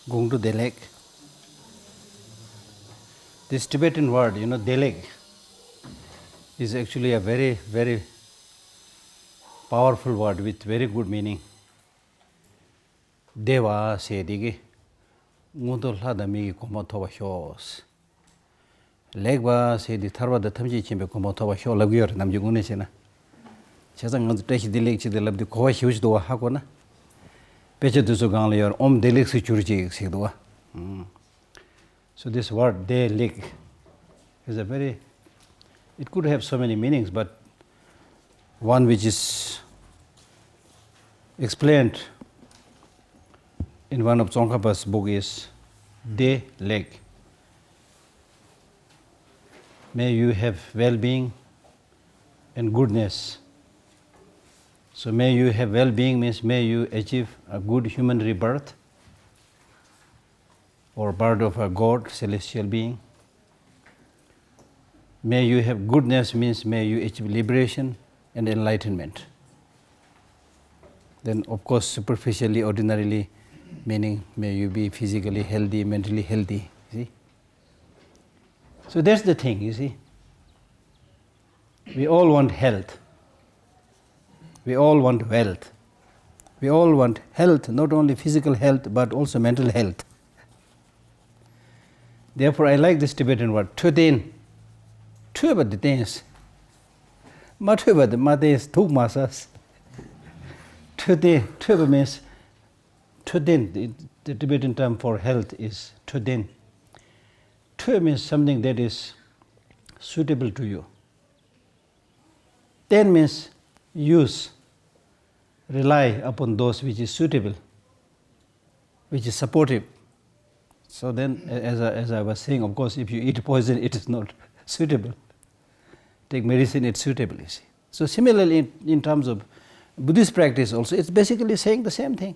going to Delek. This Tibetan word, Delek, is actually a very, very powerful word with very good meaning. Deva sedigi ngudol hadami komotoba shos. Legba sedi tharwa da thamji chimbe komotoba sho lagyor namji gune chena. Chasang ngad teshi Delek chi delab di kowa hiuj dowa hako na. Peche dusu gang yor om Delek si churji si dowa. So this word Delek is it could have so many meanings, but one which is explained in one of Tsongkhapa's book is Delek. May you have well-being and goodness. So may you have well-being means may you achieve a good human rebirth or birth of a God, celestial being. May you have goodness means may you achieve liberation and enlightenment. Then of course superficially, ordinarily meaning may you be physically healthy, mentally healthy. See? So that's the thing, you see. We all want health. We all want wealth. We all want health, not only physical health but also mental health. Therefore I like this Tibetan word, Tudin. Tuba the things. Matuba the Mades took masas. Tuba means Tudin, the Tibetan term for health is Tudin. Tuba means something that is suitable to you. Ten means use, rely upon those which is suitable, which is supportive. So then, as I was saying, of course, if you eat poison, it is not suitable. Take medicine, it's suitable, you see. So similarly, in terms of Buddhist practice also, it's basically saying the same thing.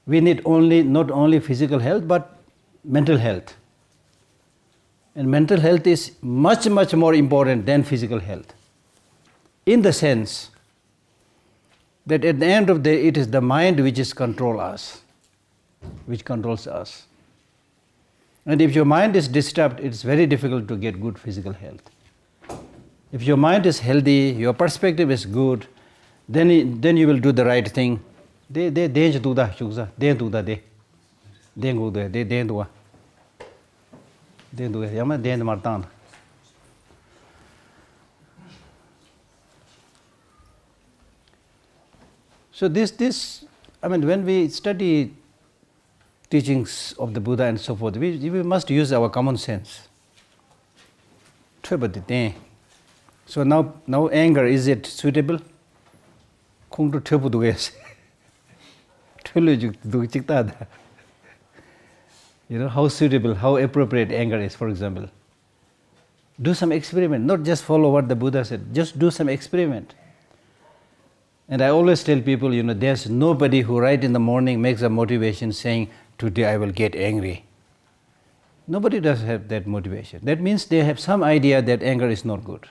We need not only physical health, but mental health. And mental health is much, much more important than physical health. In the sense that at the end of the day, it is the mind which controls us. And if your mind is disturbed, it's very difficult to get good physical health. If your mind is healthy, your perspective is good, then you will do the right thing. So when we study teachings of the Buddha and so forth, we must use our common sense. So now anger, is it suitable? How suitable, how appropriate anger is, for example. Do some experiment, not just follow what the Buddha said, just do some experiment. And I always tell people, there's nobody who right in the morning makes a motivation saying, today I will get angry. Nobody does have that motivation. That means they have some idea that anger is not good.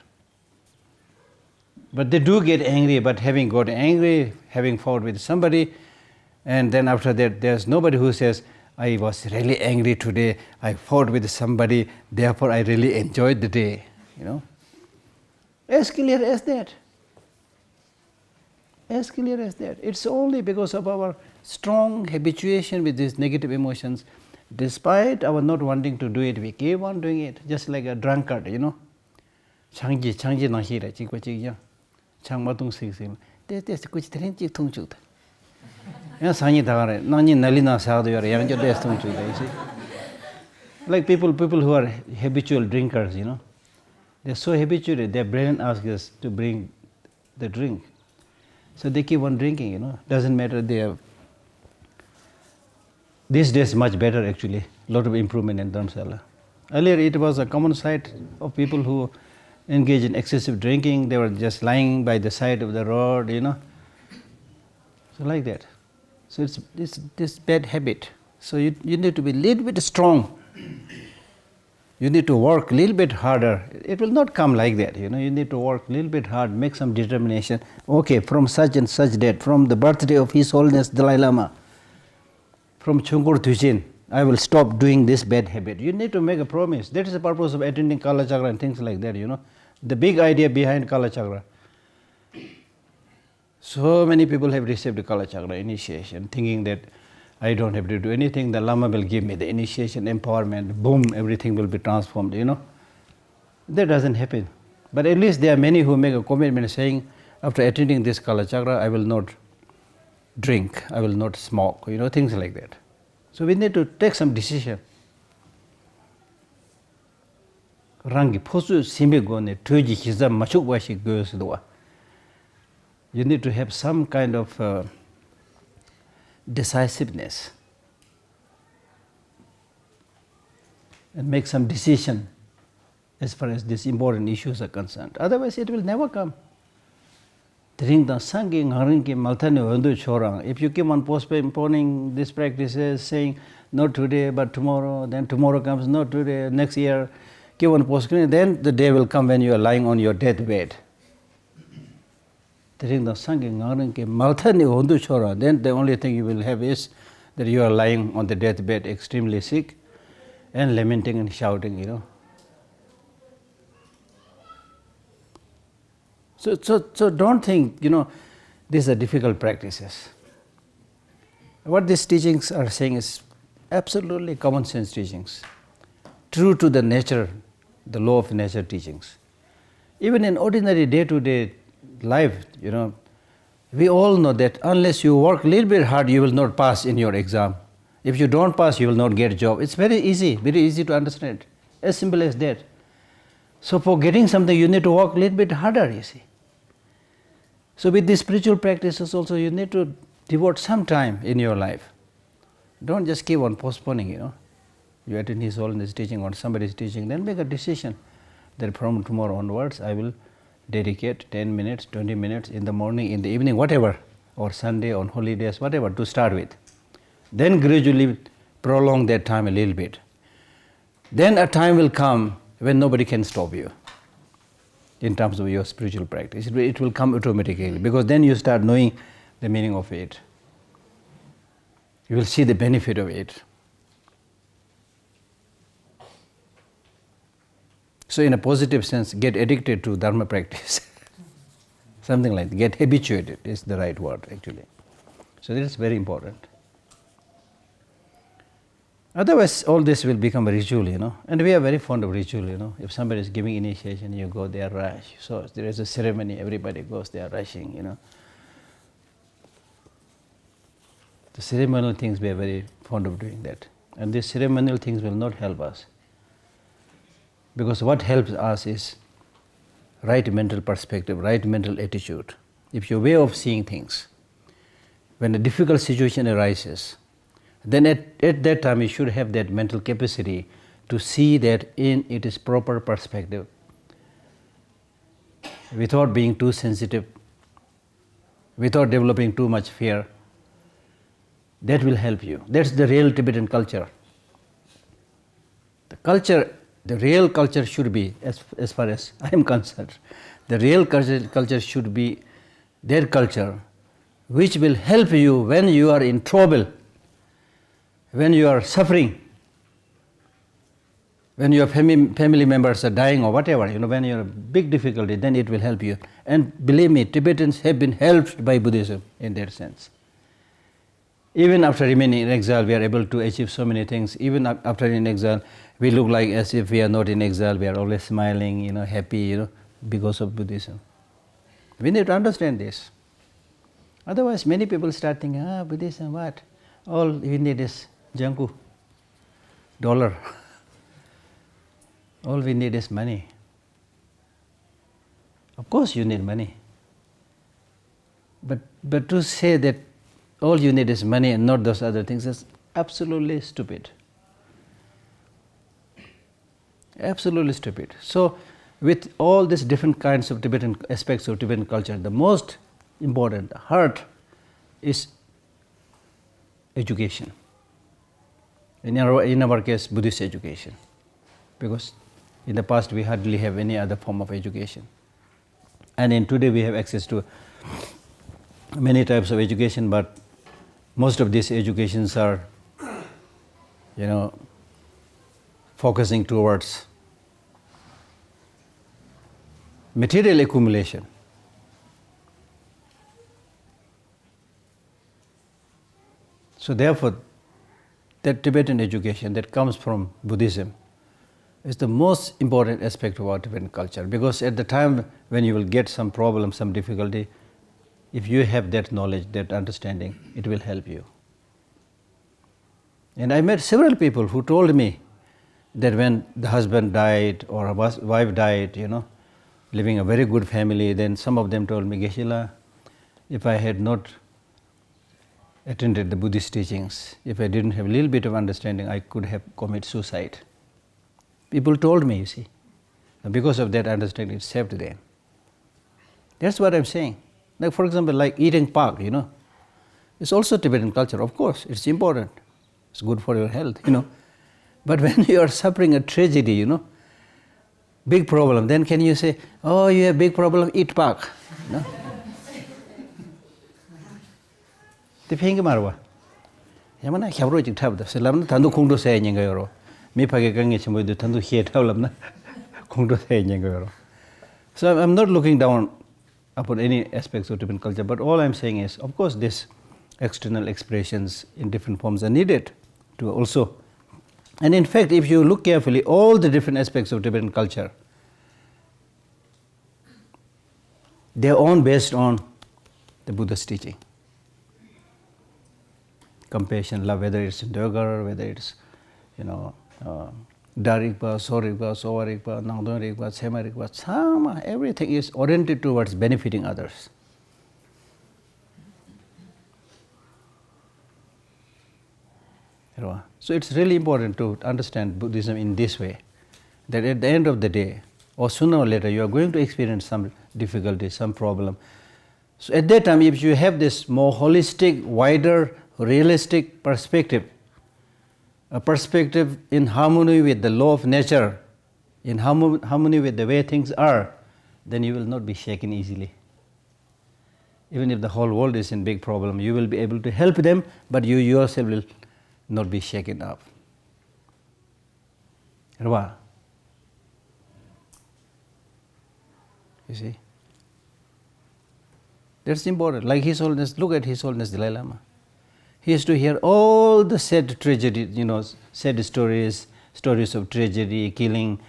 But they do get angry, but having got angry, having fought with somebody, and then after that there's nobody who says, I was really angry today, I fought with somebody, therefore I really enjoyed the day. As clear as that. As clear as that. It's only because of our strong habituation with these negative emotions. Despite our not wanting to do it, we keep on doing it, just like a drunkard, Changji nahira chikwa chikya. Changmatung siksim. This kuch tren chik tung chukta. Sangi tagare, nani nalina sadu yore, yang jode tung chukta, you see. Like people who are habitual drinkers, they're so habituated, their brain asks us to bring the drink. So they keep on drinking, Doesn't matter, they have. These days much better actually, a lot of improvement in Dharamsala. Earlier it was a common sight of people who engage in excessive drinking, they were just lying by the side of the road, So like that. So it's this bad habit. So you need to be a little bit strong. You need to work a little bit harder. It will not come like that, You need to work a little bit hard, make some determination. Okay, from such and such date, from the birthday of His Holiness Dalai Lama, from Chungkur Thujin, I will stop doing this bad habit. You need to make a promise. That is the purpose of attending Kala Chakra and things like that, The big idea behind Kala Chakra. So many people have received the Kala Chakra initiation, thinking that I don't have to do anything, the Lama will give me the initiation, empowerment, boom, everything will be transformed, That doesn't happen. But at least there are many who make a commitment saying, after attending this Kala Chakra, I will not drink, I will not smoke, things like that. So we need to take some decision. Rangi posu simbe gone tuji hiza machuk washi goes doa. You need to have some kind of decisiveness and make some decision as far as these important issues are concerned. Otherwise, it will never come. If you keep on postponing these practices, saying not today but tomorrow, then tomorrow comes not today, next year, keep on postponing, then the day will come when you are lying on your deathbed. Then the only thing you will have is that you are lying on the deathbed extremely sick and lamenting and shouting, So don't think, these are difficult practices. What these teachings are saying is absolutely common sense teachings, true to the nature, the law of nature teachings. Even in ordinary day-to-day life, we all know that unless you work a little bit hard, you will not pass in your exam. If you don't pass, you will not get a job. It's very easy to understand, as simple as that. So for getting something, you need to work a little bit harder, you see. So with these spiritual practices also, you need to devote some time in your life. Don't just keep on postponing, You attend his holiness teaching or somebody's teaching, then make a decision that from tomorrow onwards, I will dedicate 10 minutes, 20 minutes in the morning, in the evening, whatever, or Sunday, on holidays, whatever, to start with. Then gradually prolong that time a little bit. Then a time will come when nobody can stop you in terms of your spiritual practice. It will come automatically, because then you start knowing the meaning of it. You will see the benefit of it. So in a positive sense, get addicted to Dharma practice. Something like that. Get habituated is the right word, actually. So this is very important. Otherwise, all this will become a ritual, And we are very fond of ritual, If somebody is giving initiation, you go there, rush. So there is a ceremony, everybody goes there rushing, The ceremonial things, we are very fond of doing that. And these ceremonial things will not help us. Because what helps us is right mental perspective, right mental attitude. If your way of seeing things, when a difficult situation arises, then at that time you should have that mental capacity to see that in its proper perspective, without being too sensitive, without developing too much fear. That will help you. That's the real Tibetan culture. The real culture should be, as far as I am concerned, the real culture should be their culture, which will help you when you are in trouble, when you are suffering, when your family members are dying or whatever, when you are in big difficulty, then it will help you. And believe me, Tibetans have been helped by Buddhism in that sense. Even after remaining in exile, we are able to achieve so many things. Even after in exile, we look like as if we are not in exile. We are always smiling, happy, because of Buddhism. We need to understand this. Otherwise, many people start thinking, Buddhism, what? All we need is janku, dollar. All we need is money. Of course, you need money. But to say that all you need is money and not those other things is absolutely stupid. Absolutely stupid. So, with all these different kinds of Tibetan aspects of Tibetan culture, the most important, the heart, is education. In our case, Buddhist education, because in the past we hardly have any other form of education, and in today we have access to many types of education, but most of these educations are focusing towards material accumulation. So therefore, that Tibetan education that comes from Buddhism is the most important aspect of our Tibetan culture, because at the time when you will get some problem, some difficulty, if you have that knowledge, that understanding, it will help you. And I met several people who told me that when the husband died or a wife died, living a very good family, then some of them told me, Geshe-la, if I had not attended the Buddhist teachings, if I didn't have a little bit of understanding, I could have committed suicide. People told me, you see. And because of that understanding, it saved them. That's what I'm saying. Like, for example, like eating pork, it's also Tibetan culture. Of course, it's important. It's good for your health, But when you are suffering a tragedy, big problem, then can you say, oh, you have big problem, eat pork? The thing marwa. Yamana khabro chik thab da selam tandu khungdo se nyeng yoro. Me phage kange chmoy do tandu he thawlam na khungdo se nyeng yoro. So I'm not looking down upon any aspects of Tibetan culture, but all I'm saying is, of course, these external expressions in different forms are needed to also. And in fact, if you look carefully, all the different aspects of Tibetan culture, they are all based on the Buddha's teaching. Compassion, love, whether it's Dögar, whether it's, Darikpa, Sorikpa, Sovarikpa, Nangdonrikpa, Semarikpa, Sama, everything is oriented towards benefiting others. So it's really important to understand Buddhism in this way, that at the end of the day, or sooner or later, you are going to experience some difficulty, some problem. So at that time, if you have this more holistic, wider, realistic perspective, a perspective in harmony with the law of nature, in harmony with the way things are, then you will not be shaken easily. Even if the whole world is in big problem, you will be able to help them, but you yourself will not be shaken up. You see? That's important. Like His Holiness, look at His Holiness Dalai Lama. He used to hear all the sad tragedy, sad stories of tragedy, killing,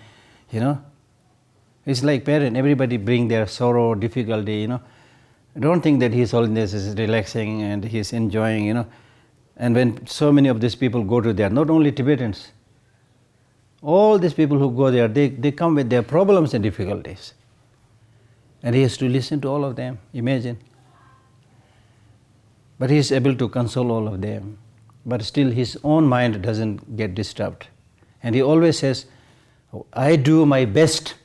It's like parent, everybody bring their sorrow, difficulty, Don't think that His Holiness is relaxing and he's enjoying, And when so many of these people go to there, not only Tibetans, all these people who go there, they come with their problems and difficulties. And he has to listen to all of them, imagine. But he is able to console all of them. But still his own mind doesn't get disturbed. And he always says, I do my best.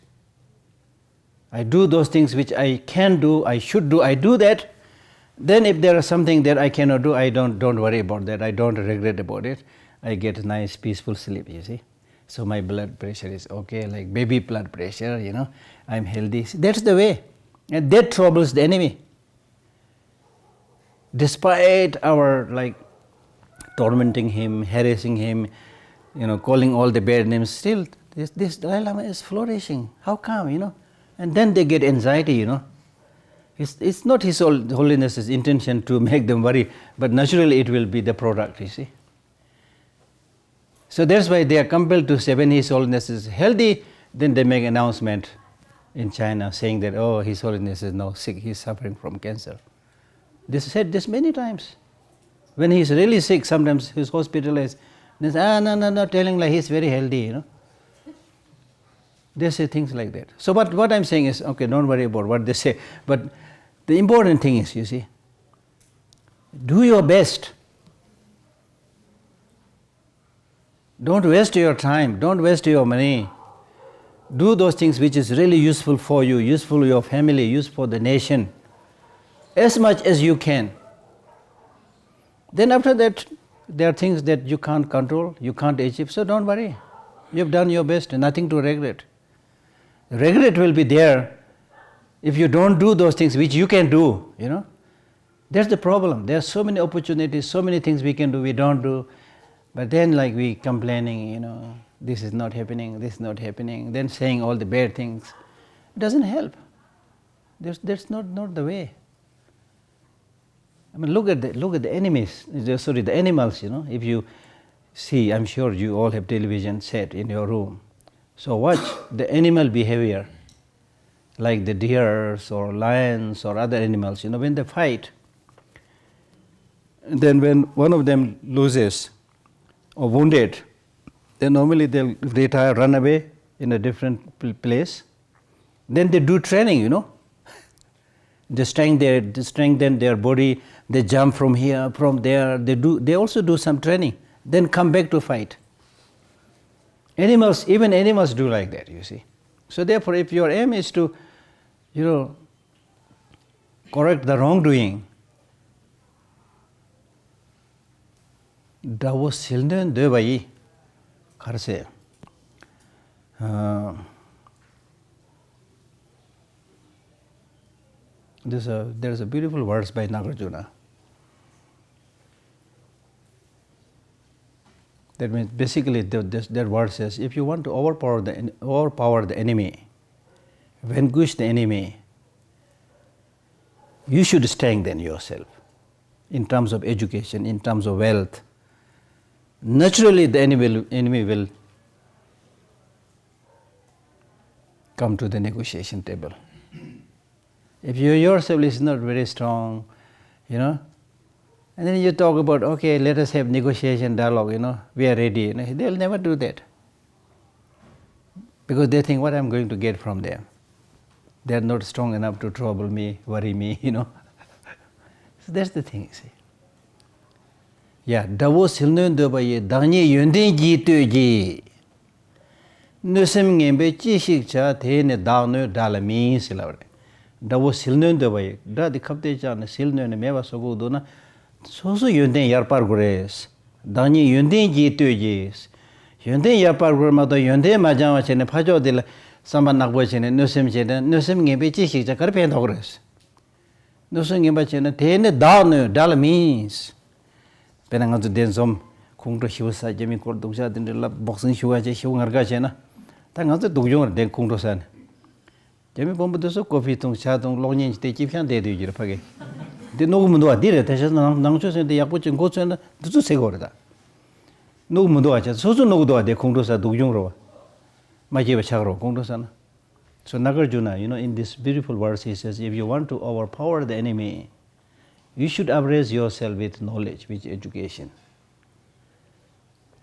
I do those things which I can do, I should do, I do that. Then if there is something that I cannot do, I don't worry about that, I don't regret about it. I get a nice peaceful sleep, you see. So my blood pressure is okay, like baby blood pressure, I'm healthy. That's the way. And that troubles the enemy. Despite our tormenting him, harassing him, calling all the bad names, still this Dalai Lama is flourishing. How come, And then they get anxiety, It's not His Holiness's intention to make them worry, but naturally it will be the product, you see. So that's why they are compelled to say when His Holiness is healthy, then they make an announcement in China saying that, oh, His Holiness is now sick, he is suffering from cancer. They said this many times. When he is really sick, sometimes he is hospitalized. They say, no, telling like he is very healthy, They say things like that. So what I'm saying is, okay, don't worry about what they say. But the important thing is, you see, do your best. Don't waste your time, don't waste your money. Do those things which is really useful for you, useful for your family, useful for the nation, as much as you can. Then after that, there are things that you can't control, you can't achieve, so don't worry. You've done your best, nothing to regret. Regret will be there if you don't do those things which you can do, That's the problem. There are so many opportunities, so many things we can do, we don't do. But then like we complaining, this is not happening, this is not happening, then saying all the bad things, it doesn't help. That's not the way. I mean, look at the enemies, the animals, if you see, I'm sure you all have television set in your room. So watch the animal behavior, like the deers or lions or other animals, when they fight, then when one of them loses or wounded, then normally they'll retire, run away in a different place. Then they do training, They strengthen their body, they jump from here, from there, they also do some training, then come back to fight. Even animals do like that, you see. So therefore, if your aim is to, correct the wrongdoing, dawo silnen de bai karse. There's a beautiful verse by Nagarjuna. That means basically that verse says, if you want to overpower the enemy, vanquish the enemy, you should strengthen yourself in terms of education, in terms of wealth. Naturally, the enemy will come to the negotiation table. If you yourself is not very strong, and then you talk about, okay, let us have negotiation dialogue, we are ready. They'll never do that. Because they think, what I'm going to get from them. They are not strong enough to trouble me, worry me, So that's the thing, see. Yeah, dawo silnön de baye danye yönden ji töji. Nösem ngembe chishik cha thene dawno dalami silawre. Dawo silnön de baye da dikhapte cha na silnön meba sogo do na soso yönden yarpar gures. Danye yönden ji töji. Yönden yarpar gur ma do yönden ma jama chene phajo dil samban nakbo chene nösem ngembe chishik cha karpen dogres. Nösem ngemba chene thene dawno dalami. Penang tu den som kung to hiu sa jemi kor dong sa den la boxing hiu aje hiu ngar ga chena ta ngam tu dong jong den kung to san jemi bom bu so coffee tong cha tong lo nyen te chi phyan de de ji ra phage de no mu do a dire ta sa nang cho se de yak po chen go chen du tu se go ra no mu do a cha so so no do a de kung to sa dong jong ro ma ji ba cha ro kung to sa na. So Nagarjuna, in this beautiful verse he says, if you want to overpower the enemy, you should abreast yourself with knowledge, with education.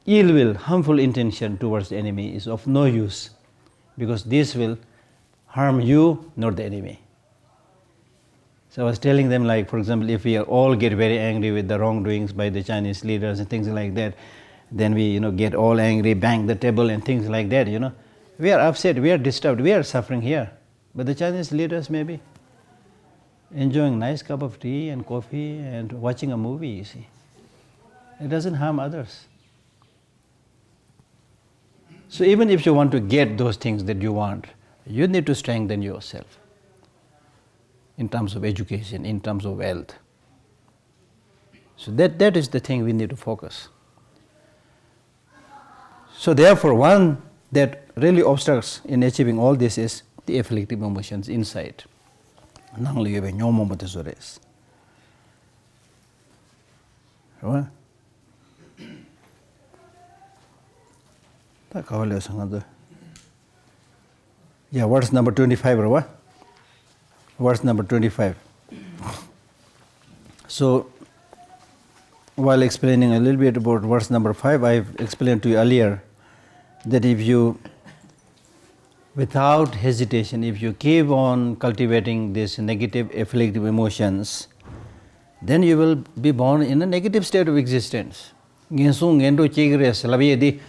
Ill will, harmful intention towards the enemy is of no use, because this will harm you, not the enemy. So I was telling them, like, for example, if we all get very angry with the wrongdoings by the Chinese leaders and things like that, then we, get all angry, bang the table and things like that, We are upset, we are disturbed, we are suffering here. But the Chinese leaders maybe enjoying a nice cup of tea and coffee and watching a movie, you see. It doesn't harm others. So even if you want to get those things that you want, you need to strengthen yourself in terms of education, in terms of wealth. So that is the thing we need to focus. So therefore, one that really obstructs in achieving all this is the afflictive emotions inside. Nang liye be nyomo mo tesores. Right? Ta kawale sangado. Yeah, verse number 25, right? Verse number 25. So, while explaining a little bit about verse number 5, I've explained to you earlier that if you, without hesitation, if you keep on cultivating these negative afflictive emotions, then you will be born in a negative state of existence. Ngensung ngendo chigres labi di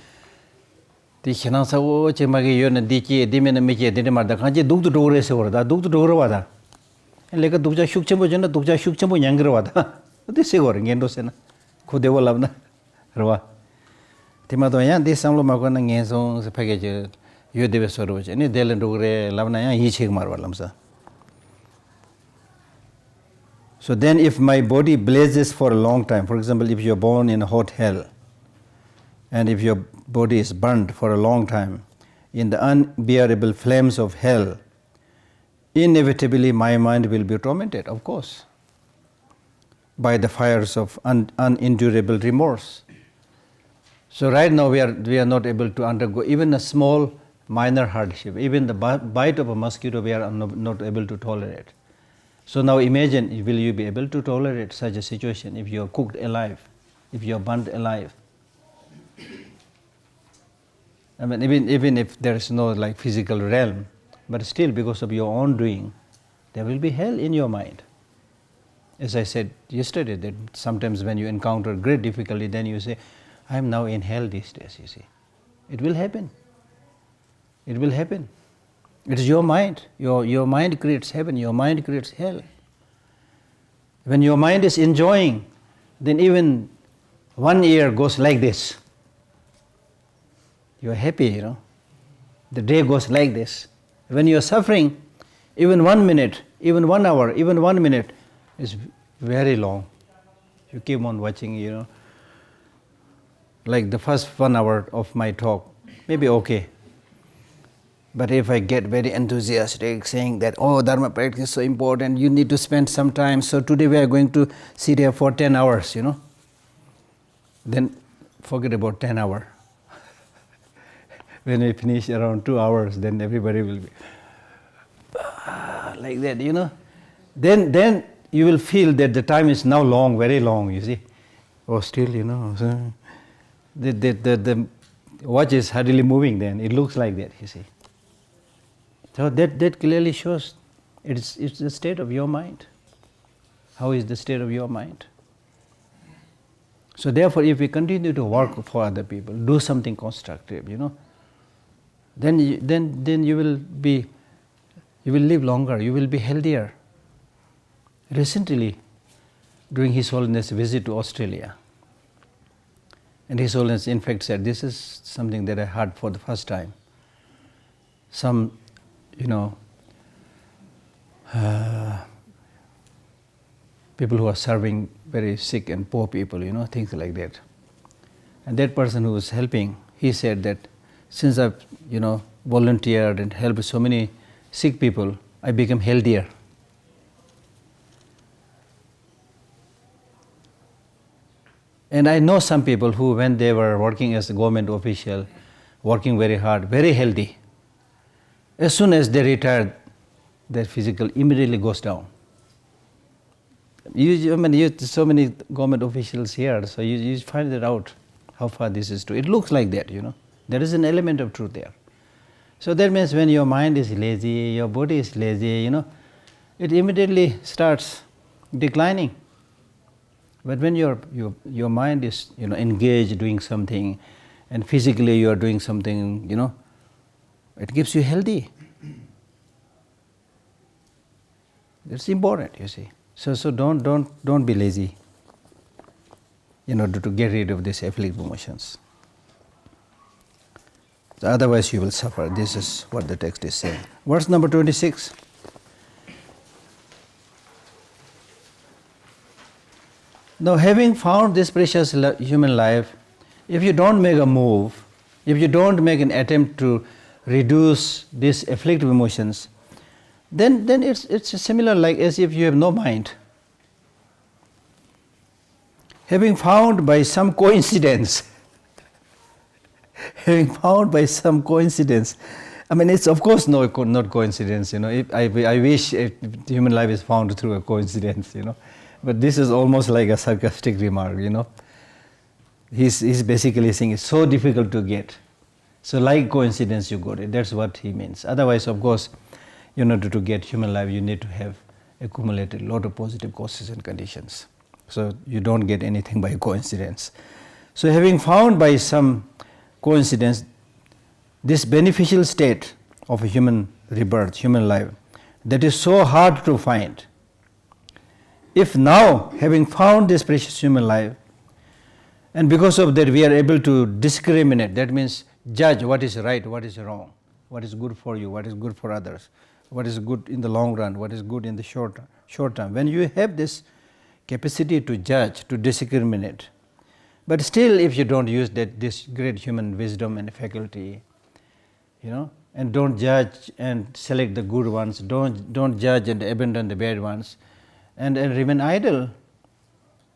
hinang sawo chemagi yon di chi di men me che de marda kanje dug dogre se orda dug dogre wada leka dugja shukchemo jena dugja shukchemo nyangre wada de se gor ngendo se na khode wala na rwa tima do yan de samlo ma ko na ngensung se phage je yo debe soro je ni delen dogre labna ya yi chig mar walam sa. So then if my body blazes for a long time, for example, if you are born in a hot hell, and if your body is burnt for a long time in the unbearable flames of hell, inevitably my mind will be tormented, of course, by the fires of unendurable remorse. So right now we are not able to undergo even a small minor hardship. Even the bite of a mosquito we are not able to tolerate. So now imagine, will you be able to tolerate such a situation if you are cooked alive, if you are burnt alive? I mean, even if there is no like physical realm, but still because of your own doing, there will be hell in your mind. As I said yesterday, that sometimes when you encounter great difficulty, then you say, I am now in hell these days, you see. It will happen. It will happen. It is your mind. Your mind creates heaven, your mind creates hell. When your mind is enjoying, then even 1 year goes like this. You are happy, you know. The day goes like this. When you are suffering, even 1 minute, even 1 hour, even 1 minute is very long. You keep on watching, you know. Like the first 1 hour of my talk, maybe okay. But if I get very enthusiastic saying that, oh, Dharma practice is so important, you need to spend some time, so today we are going to sit here for 10 hours, you know. Then forget about 10 hours. When we finish around 2 hours, then everybody will be like that, you know. Then you will feel that the time is now long, very long, you see. Oh, still, you know, so the watch is hardly moving then. It looks like that, you see. So that clearly shows it's the state of your mind. How is the state of your mind? So therefore, if we continue to work for other people, do something constructive, you know, then you will live longer, you will be healthier. Recently, during His Holiness' visit to Australia, and His Holiness in fact said, this is something that I heard for the first time. Some, you know, people who are serving very sick and poor people, you know, things like that. And that person who was helping, he said that since I've, you know, volunteered and helped so many sick people, I become healthier. And I know some people who, when they were working as a government official, working very hard, very healthy, as soon as they retired, their physical immediately goes down. So many government officials here, so you find it out how far this is true. It looks like that, you know. There is an element of truth there. So that means when your mind is lazy, your body is lazy, you know, it immediately starts declining. But when your mind is, you know, engaged doing something, and physically you are doing something, you know, it keeps you healthy. That's important, you see. So don't be lazy in order to get rid of these afflictive emotions. So otherwise you will suffer. This is what the text is saying. Verse number 26. Now, having found this precious human life, if you don't make a move, if you don't make an attempt to reduce these afflictive emotions, then it's similar like as if you have no mind. Having found by some coincidence, I mean, it's of course not coincidence, you know. I wish human life is found through a coincidence, you know. But this is almost like a sarcastic remark, you know. He's basically saying it's so difficult to get. So like coincidence you got it. That's what he means. Otherwise, of course, in order to get human life, you need to have accumulated a lot of positive causes and conditions. So you don't get anything by coincidence. So having found by some coincidence this beneficial state of a human rebirth, human life, that is so hard to find, if now, having found this precious human life, and because of that we are able to discriminate, that means judge what is right, what is wrong, what is good for you, what is good for others, what is good in the long run, what is good in the short term. When you have this capacity to judge, to discriminate, But still, if you don't use this great human wisdom and faculty, and don't judge and select the good ones, don't judge and abandon the bad ones, and remain idle,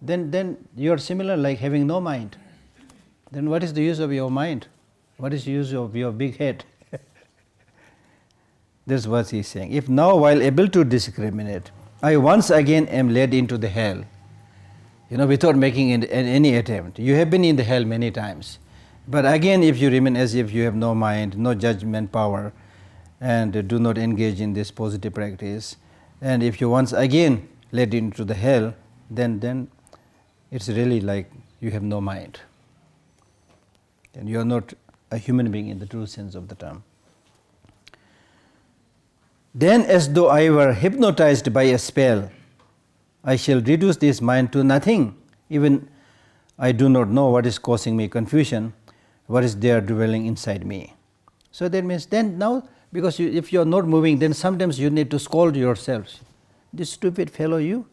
then you are similar like having no mind. Then what is the use of your mind? What is the use of your big head? This is what he is saying. If now, while able to discriminate, I once again am led into the hell, without making any attempt. You have been in the hell many times. But again, if you remain as if you have no mind, no judgment power, and do not engage in this positive practice, and if you once again led into the hell, then it's really like you have no mind. And you are not a human being in the true sense of the term. Then, as though I were hypnotized by a spell, I shall reduce this mind to nothing. Even I do not know what is causing me confusion, what is there dwelling inside me. So that means then now, because if you are not moving, then sometimes you need to scold yourself. This stupid fellow, you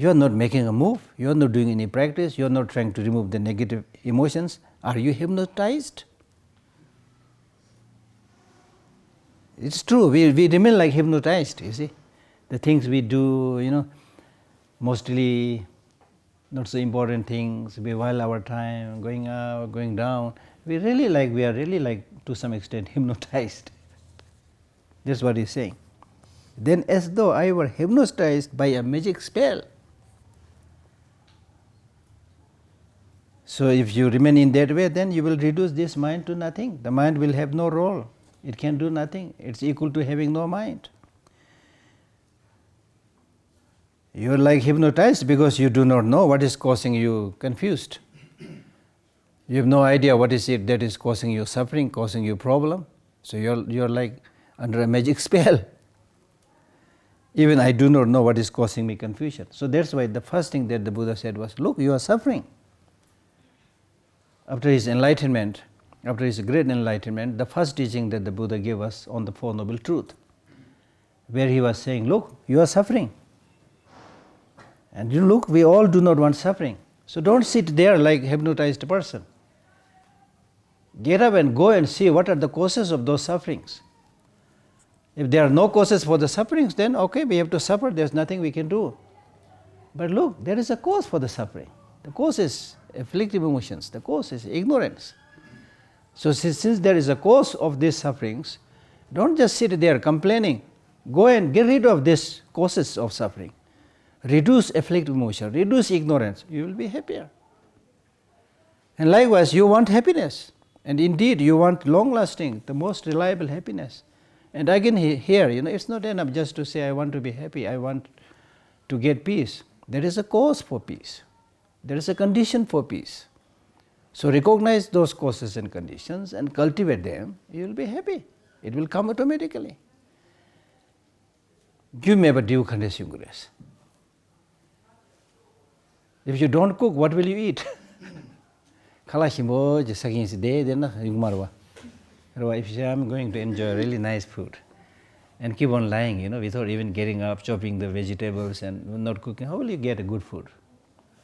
are not making a move, you are not doing any practice, you are not trying to remove the negative emotions. Are you hypnotized? It's true, we remain like hypnotized, you see. The things we do, mostly not so important things, we while our time going up, going down, we are really like to some extent hypnotized. That's what he's saying. Then as though I were hypnotized by a magic spell. So if you remain in that way, then you will reduce this mind to nothing. The mind will have no role. It can do nothing. It's equal to having no mind. You are like hypnotized because you do not know what is causing you confused. You have no idea what is it that is causing you suffering, causing you problem. So you are like under a magic spell. Even I do not know what is causing me confusion. So that's why the first thing that the Buddha said was, look, you are suffering. After his enlightenment, after his great enlightenment, the first teaching that the Buddha gave us on the Four Noble Truths, where he was saying, look, you are suffering. And look, we all do not want suffering. So don't sit there like a hypnotized person. Get up and go and see what are the causes of those sufferings. If there are no causes for the sufferings, then okay, we have to suffer, there's nothing we can do. But look, there is a cause for the suffering. The cause is afflictive emotions, the cause is ignorance. So since there is a cause of these sufferings, don't just sit there complaining. Go and get rid of these causes of suffering. Reduce afflictive emotion, reduce ignorance, you will be happier. And likewise, you want happiness. And indeed, you want long-lasting, the most reliable happiness. And again here, it's not enough just to say, I want to be happy, I want to get peace. There is a cause for peace. There is a condition for peace. So recognize those causes and conditions and cultivate them, you will be happy. It will come automatically. Give me a due condition, grace. If you don't cook, what will you eat? If you say, I'm going to enjoy really nice food and keep on lying, without even getting up, chopping the vegetables and not cooking, how will you get a good food?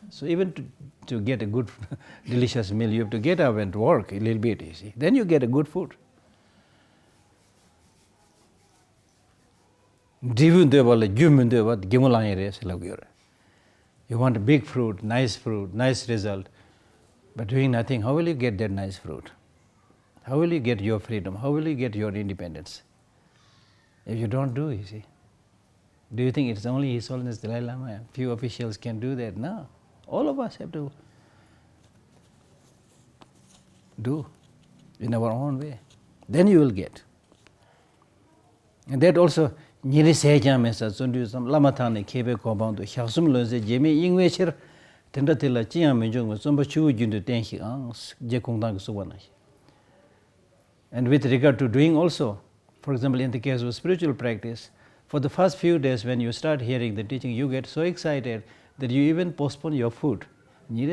So even to get a good, delicious meal, you have to get up and work a little bit, you see. Then you get a good food. You want a big fruit, nice result, but doing nothing, how will you get that nice fruit? How will you get your freedom? How will you get your independence? If you don't do, you see. Do you think it's only His Holiness Dalai Lama? Few officials can do that? No. All of us have to do in our own way. Then you will get. And that also, Niri Sejam Mesa, Sundu some Lamatani, Kebe Compound, Hyasum Loze, Jimmy Ingwesher, Tendatilla, Chiam Minjung, Sumba Chu Jundu Tenhi, Jekundang Suwana. And with regard to doing also, for example, in the case of spiritual practice, for the first few days when you start hearing the teaching, you get so excited that you even postpone your food. But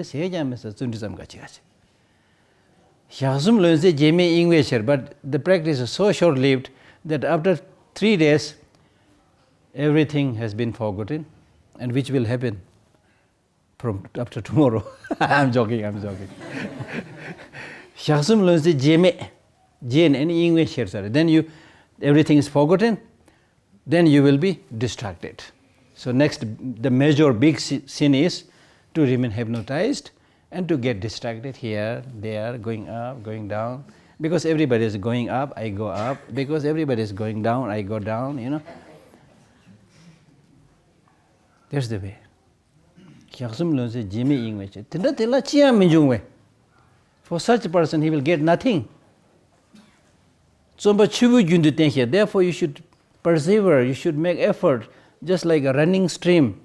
the practice is so short-lived that after 3 days, everything has been forgotten. And which will happen? from after tomorrow. I'm joking. Shaksum learns the jeme, jane any English here, sir. Then everything is forgotten. Then you will be distracted. So next, the major big sin is to remain hypnotized and to get distracted here, there, going up, going down. Because everybody is going up, I go up. Because everybody is going down, I go down, you know. That's the way. For such a person, he will get nothing. Therefore, you should persevere, you should make effort, just like a running stream.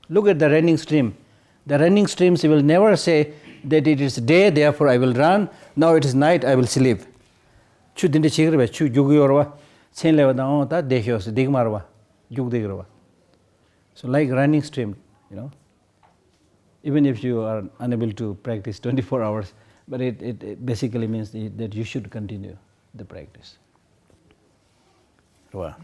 Look at the running stream. The running streams will never say that it is day, therefore I will run. Now it is night, I will sleep. So like running stream, you know. Even if you are unable to practice 24 hours, but it basically means that you should continue the practice. Wow.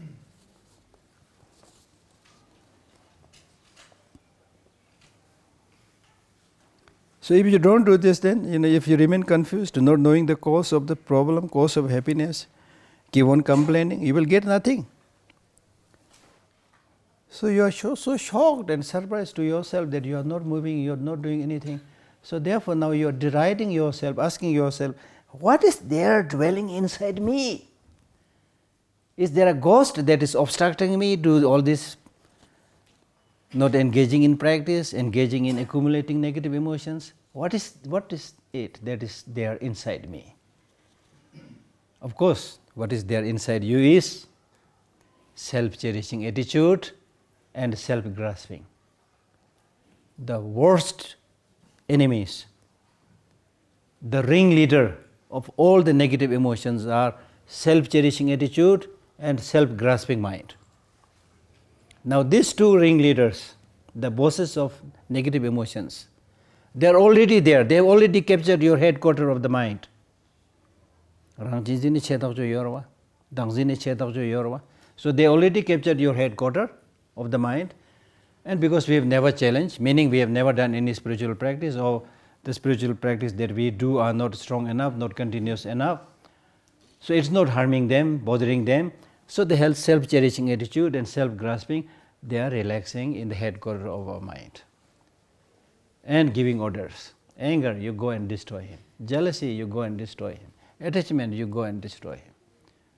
So if you don't do this, then if you remain confused, not knowing the cause of the problem, cause of happiness, keep on complaining, you will get nothing. So you are so shocked and surprised to yourself that you are not moving, you are not doing anything. So therefore now you are deriding yourself, asking yourself, what is there dwelling inside me? Is there a ghost that is obstructing me to all this? Not engaging in practice, engaging in accumulating negative emotions. What is it that is there inside me? Of course, what is there inside you is self-cherishing attitude and self-grasping. The worst enemies, the ringleader of all the negative emotions are self-cherishing attitude and self-grasping mind. Now these two ringleaders, the bosses of negative emotions, they are already there. They have already captured your headquarters of the mind. So they already captured your headquarters of the mind, and because we have never challenged, meaning we have never done any spiritual practice, or the spiritual practice that we do are not strong enough, not continuous enough, so it's not harming them, bothering them. So they have self-cherishing attitude and self-grasping. They are relaxing in the headquarters of our mind and giving orders. Anger, you go and destroy him. Jealousy, you go and destroy him. Attachment, you go and destroy him.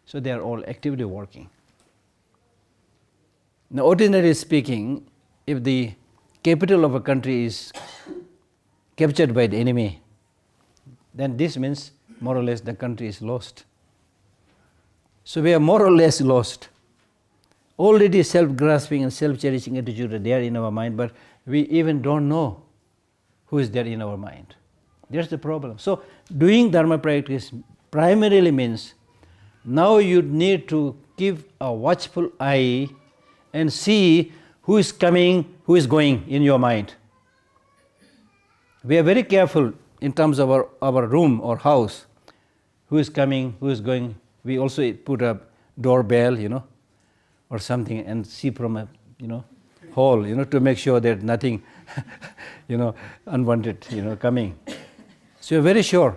So they are all actively working. Now, ordinarily speaking, if the capital of a country is captured by the enemy, then this means more or less the country is lost. So we are more or less lost. Already self-grasping and self-cherishing attitude are there in our mind, but we even don't know who is there in our mind. That's the problem. So doing Dharma practice primarily means now you need to keep a watchful eye and see who is coming, who is going in your mind. We are very careful in terms of our room or house, who is coming, who is going. We also put a doorbell, or something, and see from a, hole, to make sure that nothing, unwanted, coming. So you're very sure.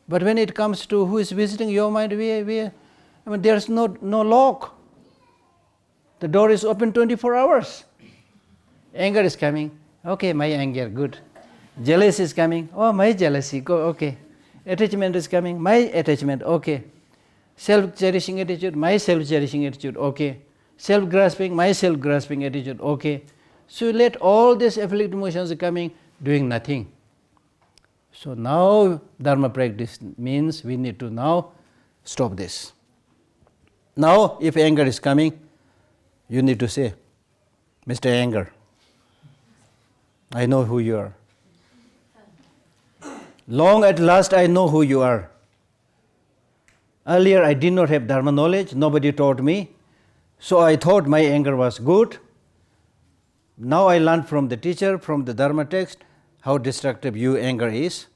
But when it comes to who is visiting your mind, there's no lock. The door is open 24 hours. Anger is coming. Okay, my anger, good. Jealousy is coming. Oh, my jealousy, go, okay. Attachment is coming. My attachment, okay. Self-cherishing attitude, my self-cherishing attitude, okay. Self-grasping, my self-grasping attitude, okay. So let all these afflictive emotions coming, doing nothing. So now Dharma practice means we need to now stop this. Now if anger is coming, you need to say, Mr. Anger, I know who you are. Long at last I know who you are. Earlier I did not have Dharma knowledge, nobody taught me, so I thought my anger was good. Now I learned from the teacher, from the Dharma text, how destructive your anger is.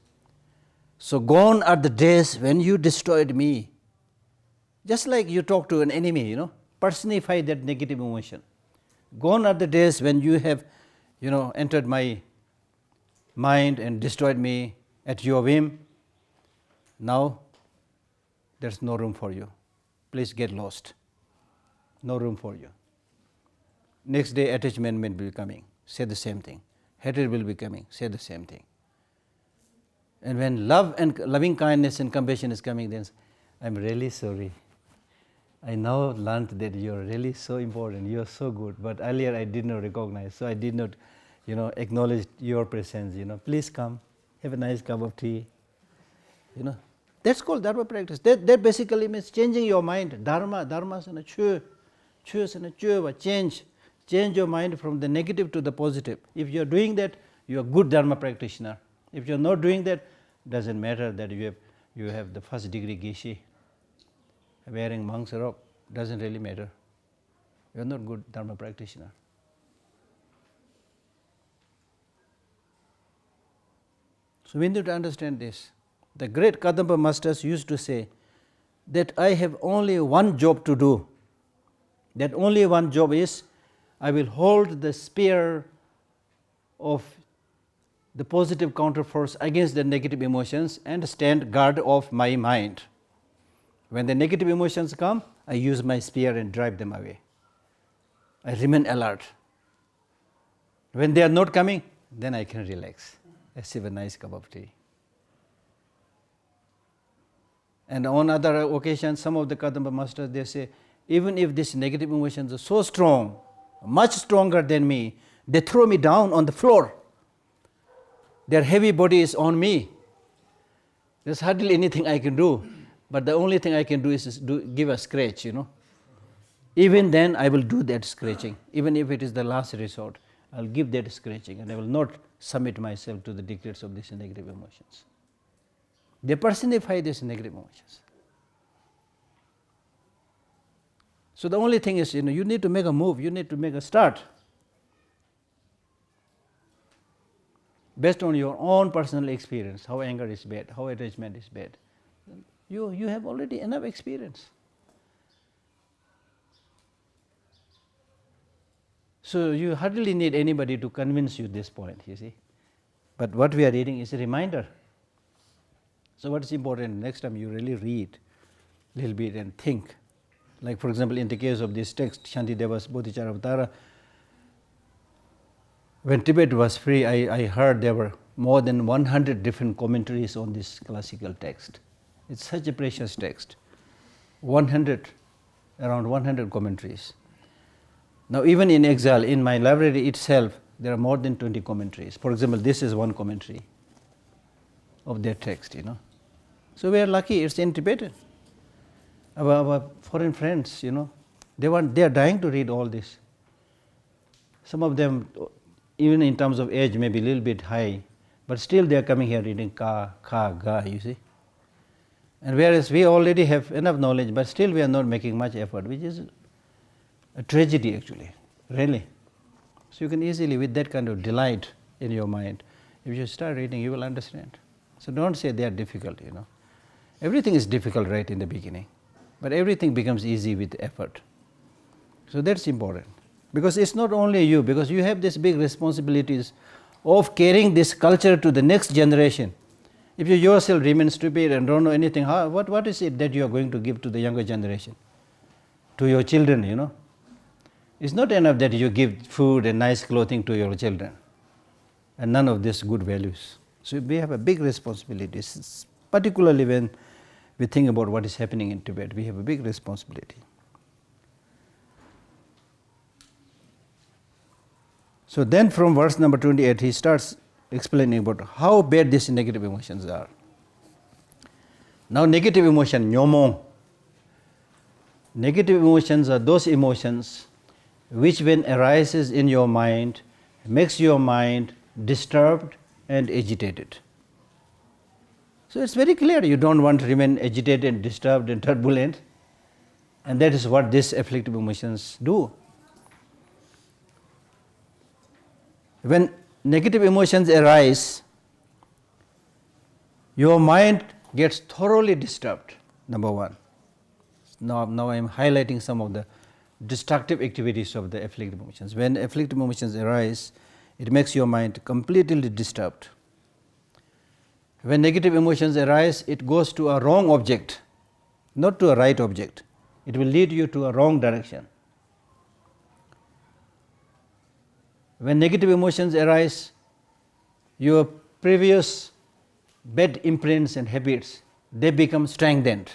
So gone are the days when you destroyed me. Just like you talk to an enemy, personify that negative emotion. Gone are the days when you have, entered my mind and destroyed me at your whim. Now there's no room for you. Please get lost. No room for you. Next day, attachment will be coming. Say the same thing. Hatred will be coming. Say the same thing. And when love and loving kindness and compassion is coming, then I'm really sorry. I now learned that you're really so important. You're so good. But earlier I did not recognize. So I did not, acknowledge your presence. Please come. Have a nice cup of tea. That's called dharma practice. That basically means changing your mind. Dharma is a change. Change your mind from the negative to the positive. If you are doing that, you are a good dharma practitioner. If you are not doing that, doesn't matter that you have the first degree geshe. Wearing monk's robe doesn't really matter. You are not good dharma practitioner. So we need to understand this. The great Kadamba masters used to say that I have only one job to do. That only one job is I will hold the spear of the positive counterforce against the negative emotions and stand guard of my mind. When the negative emotions come, I use my spear and drive them away. I remain alert. When they are not coming, then I can relax. I sip a nice cup of tea. And on other occasions, some of the Kadamba masters, they say, even if these negative emotions are so strong, much stronger than me, they throw me down on the floor. Their heavy body is on me. There's hardly anything I can do. But the only thing I can do is give a scratch, Even then, I will do that scratching. Even if it is the last resort, I'll give that scratching and I will not submit myself to the dictates of these negative emotions. They personify these negative emotions. So the only thing is, you need to make a move, you need to make a start. Based on your own personal experience, how anger is bad, how attachment is bad. You have already enough experience. So you hardly need anybody to convince you this point, you see. But what we are reading is a reminder. So what is important, next time you really read a little bit and think. Like for example, in the case of this text, Shantideva's Bodhicharyavatara, when Tibet was free, I heard there were more than 100 different commentaries on this classical text. It's such a precious text. Around 100 commentaries. Now even in exile, in my library itself, there are more than 20 commentaries. For example, this is one commentary of their text, So we are lucky, it's in Tibetan. Our foreign friends, they are dying to read all this. Some of them, even in terms of age, maybe a little bit high, but still they are coming here reading ka, kha, ga, you see. And whereas we already have enough knowledge, but still we are not making much effort, which is a tragedy actually, really. So you can easily, with that kind of delight in your mind, if you start reading, you will understand. So don't say they are difficult, Everything is difficult right in the beginning, but everything becomes easy with effort. So that's important. Because it's not only you, because you have these big responsibilities of carrying this culture to the next generation. If you yourself remain stupid and don't know anything, what is it that you are going to give to the younger generation? To your children, It's not enough that you give food and nice clothing to your children and none of these good values. So we have a big responsibility, particularly when we think about what is happening in Tibet. We have a big responsibility. So then from verse number 28, he starts explaining about how bad these negative emotions are. Now negative emotion, nyomong. Negative emotions are those emotions which when arises in your mind, makes your mind disturbed and agitated. So it's very clear, you don't want to remain agitated, disturbed and turbulent, and that is what these afflictive emotions do. When negative emotions arise, your mind gets thoroughly disturbed, number one. Now I am highlighting some of the destructive activities of the afflictive emotions. When afflictive emotions arise, it makes your mind completely disturbed. When negative emotions arise, it goes to a wrong object, not to a right object. It will lead you to a wrong direction. When negative emotions arise, your previous bad imprints and habits, they become strengthened.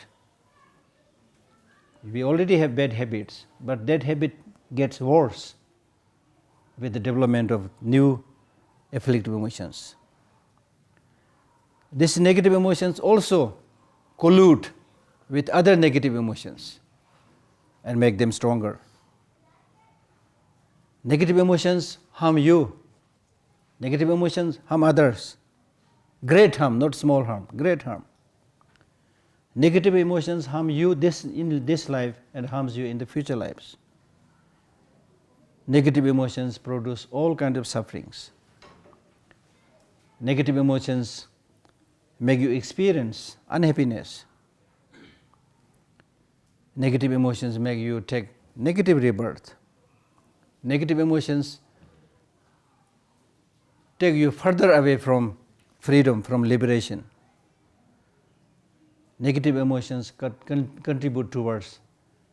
We already have bad habits, but that habit gets worse with the development of new afflictive emotions. These negative emotions also collude with other negative emotions and make them stronger. Negative emotions harm you. Negative emotions harm others. Great harm, not small harm, great harm. Negative emotions harm you in this life and harms you in the future lives. Negative emotions produce all kinds of sufferings. Negative emotions make you experience unhappiness. Negative emotions make you take negative rebirth. Negative emotions take you further away from freedom, from liberation. Negative emotions contribute towards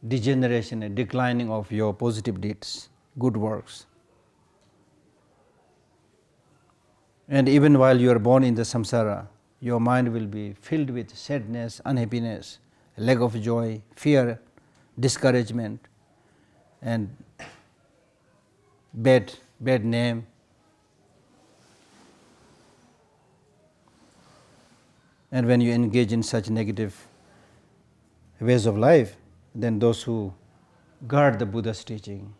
degeneration and declining of your positive deeds, good works. And even while you are born in the samsara, your mind will be filled with sadness, unhappiness, lack of joy, fear, discouragement, and bad name. And when you engage in such negative ways of life, then those who guard the Buddha's teaching,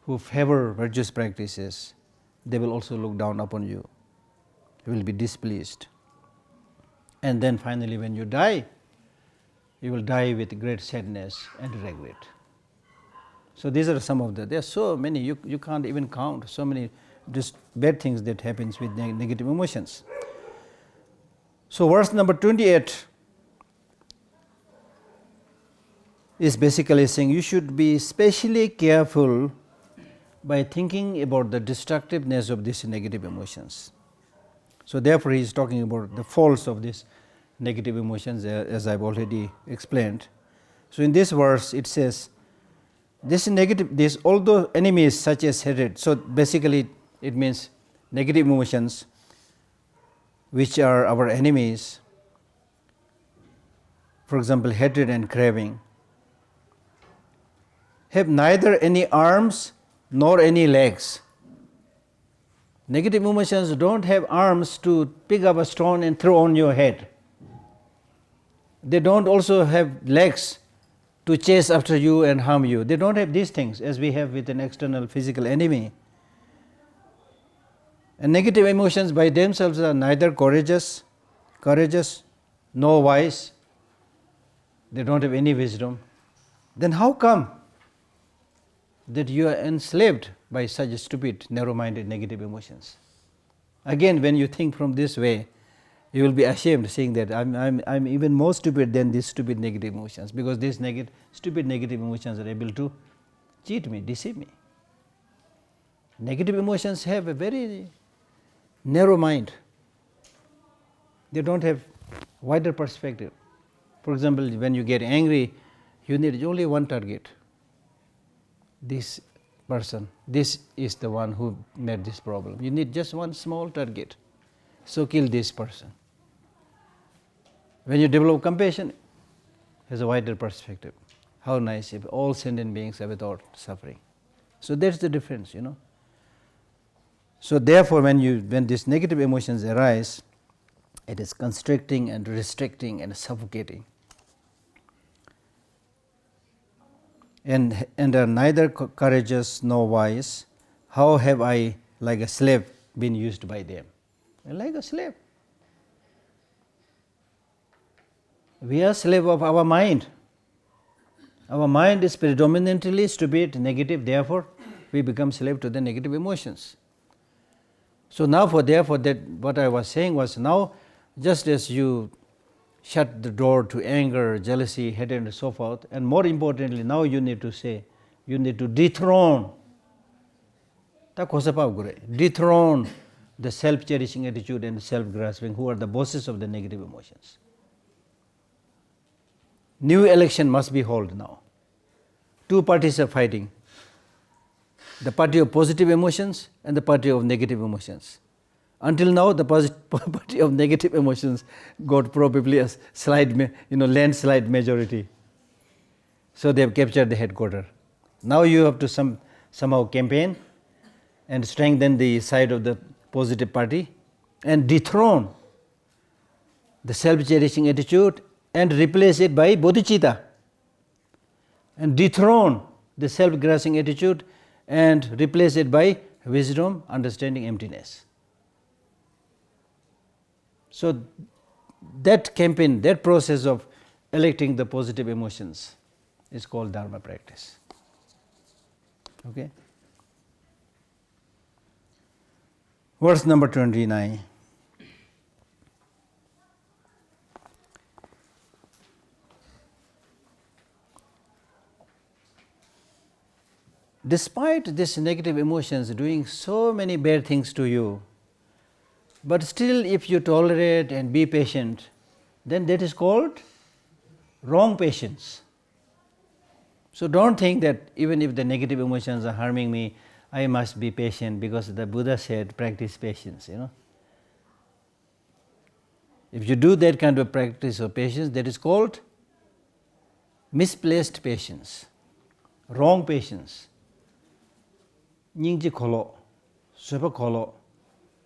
who favor virtuous practices, they will also look down upon you. You will be displeased. And then finally when you die, you will die with great sadness and regret. So these are some of there are so many, you can't even count, so many just bad things that happens with negative emotions. So verse number 28 is basically saying you should be especially careful by thinking about the destructiveness of these negative emotions. So therefore he is talking about the faults of these negative emotions, as I have already explained. So in this verse it says, although enemies such as hatred, so basically it means negative emotions which are our enemies, for example hatred and craving, have neither any arms nor any legs. Negative emotions don't have arms to pick up a stone and throw on your head. They don't also have legs to chase after you and harm you. They don't have these things as we have with an external physical enemy. And negative emotions by themselves are neither courageous nor wise. They don't have any wisdom. Then how come that you are enslaved by such stupid, narrow-minded negative emotions? Again, when you think from this way, you will be ashamed saying that I'm even more stupid than these stupid negative emotions, because these stupid negative emotions are able to cheat me, deceive me. Negative emotions have a very narrow mind. They don't have wider perspective. For example, when you get angry, you need only one target. This person, this is the one who made this problem. You need just one small target. So kill this person. When you develop compassion, it has a wider perspective. How nice if all sentient beings are without suffering. So that's the difference, So therefore, when these negative emotions arise, it is constricting and restricting and suffocating. And are neither courageous nor wise. How have I, like a slave, been used by them? Like a slave. We are slave of our mind. Our mind is predominantly stupid, negative, therefore we become slave to the negative emotions. So now therefore that what I was saying was, now just as you shut the door to anger, jealousy, hatred and so forth, and more importantly now you need to dethrone the self-cherishing attitude and self-grasping, who are the bosses of the negative emotions. New election must be held now. Two parties are fighting, the party of positive emotions and the party of negative emotions. Until now, the party of negative emotions got probably a landslide majority. So they have captured the headquarters. Now you have to somehow campaign and strengthen the side of the positive party and dethrone the self-cherishing attitude and replace it by bodhicitta, and dethrone the self-grasping attitude and replace it by wisdom, understanding, emptiness. So that campaign, that process of electing the positive emotions is called Dharma practice. Okay. Verse number 29. Despite these negative emotions doing so many bad things to you, but still if you tolerate and be patient, then that is called wrong patience. So don't think that even if the negative emotions are harming me, I must be patient, because the Buddha said practice patience, If you do that kind of practice of patience, that is called misplaced patience, wrong patience. Nyingji kholo, sepa kholo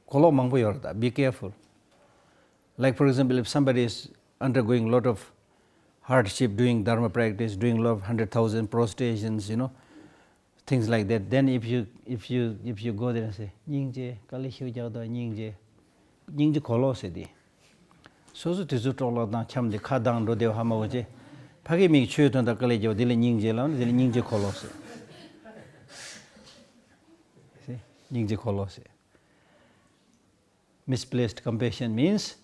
mangpo yorda, be careful. Like for example, if somebody is undergoing a lot of hardship doing Dharma practice, doing a lot of 100,000 prostrations, things like that, then if you go there and say, Nyingje, kali hiu jao da nyingje kholo se di. So tizu tola na chamde khadang ro deo hama oje, phagi mi chuyo tonda kali jao dili nyingje lao, dili nyingje kholo se. See, nyingje kholo se. Misplaced compassion means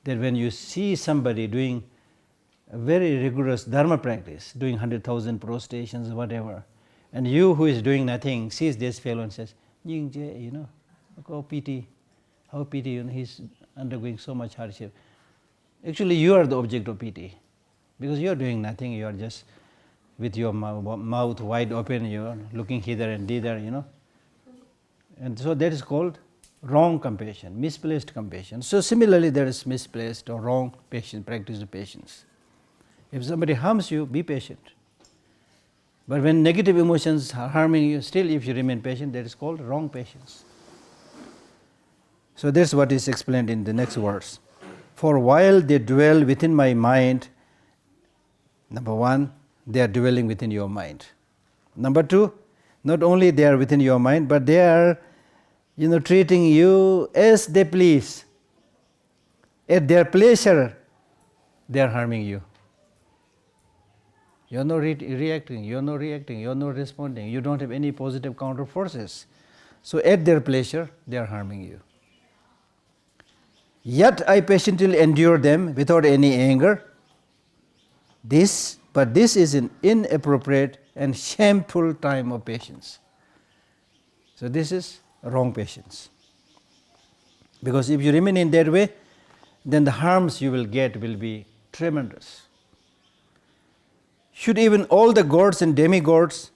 that when you see somebody doing a very rigorous Dharma practice, doing 100,000 prostrations or whatever, and you who is doing nothing sees this fellow and says, Nyingje, how pity, he's undergoing so much hardship. Actually, you are the object of pity, because you are doing nothing, you are just with your mouth wide open, you are looking hither and thither, And so that is called wrong compassion, misplaced compassion. So similarly, there is misplaced or wrong patience, practice of patience. If somebody harms you, be patient. But when negative emotions are harming you, still if you remain patient, that is called wrong patience. So that's what is explained in the next verse. For while they dwell within my mind, number one, they are dwelling within your mind. Number two, not only they are within your mind, but they are treating you as they please. At their pleasure, they are harming you. You are not reacting, you are not reacting, you are not responding, you don't have any positive counter forces. So at their pleasure, they are harming you. Yet I patiently endure them without any anger. But this is an inappropriate and shameful time of patience. So this is wrong patience. Because if you remain in that way, then the harms you will get will be tremendous. Should even all the gods and demigods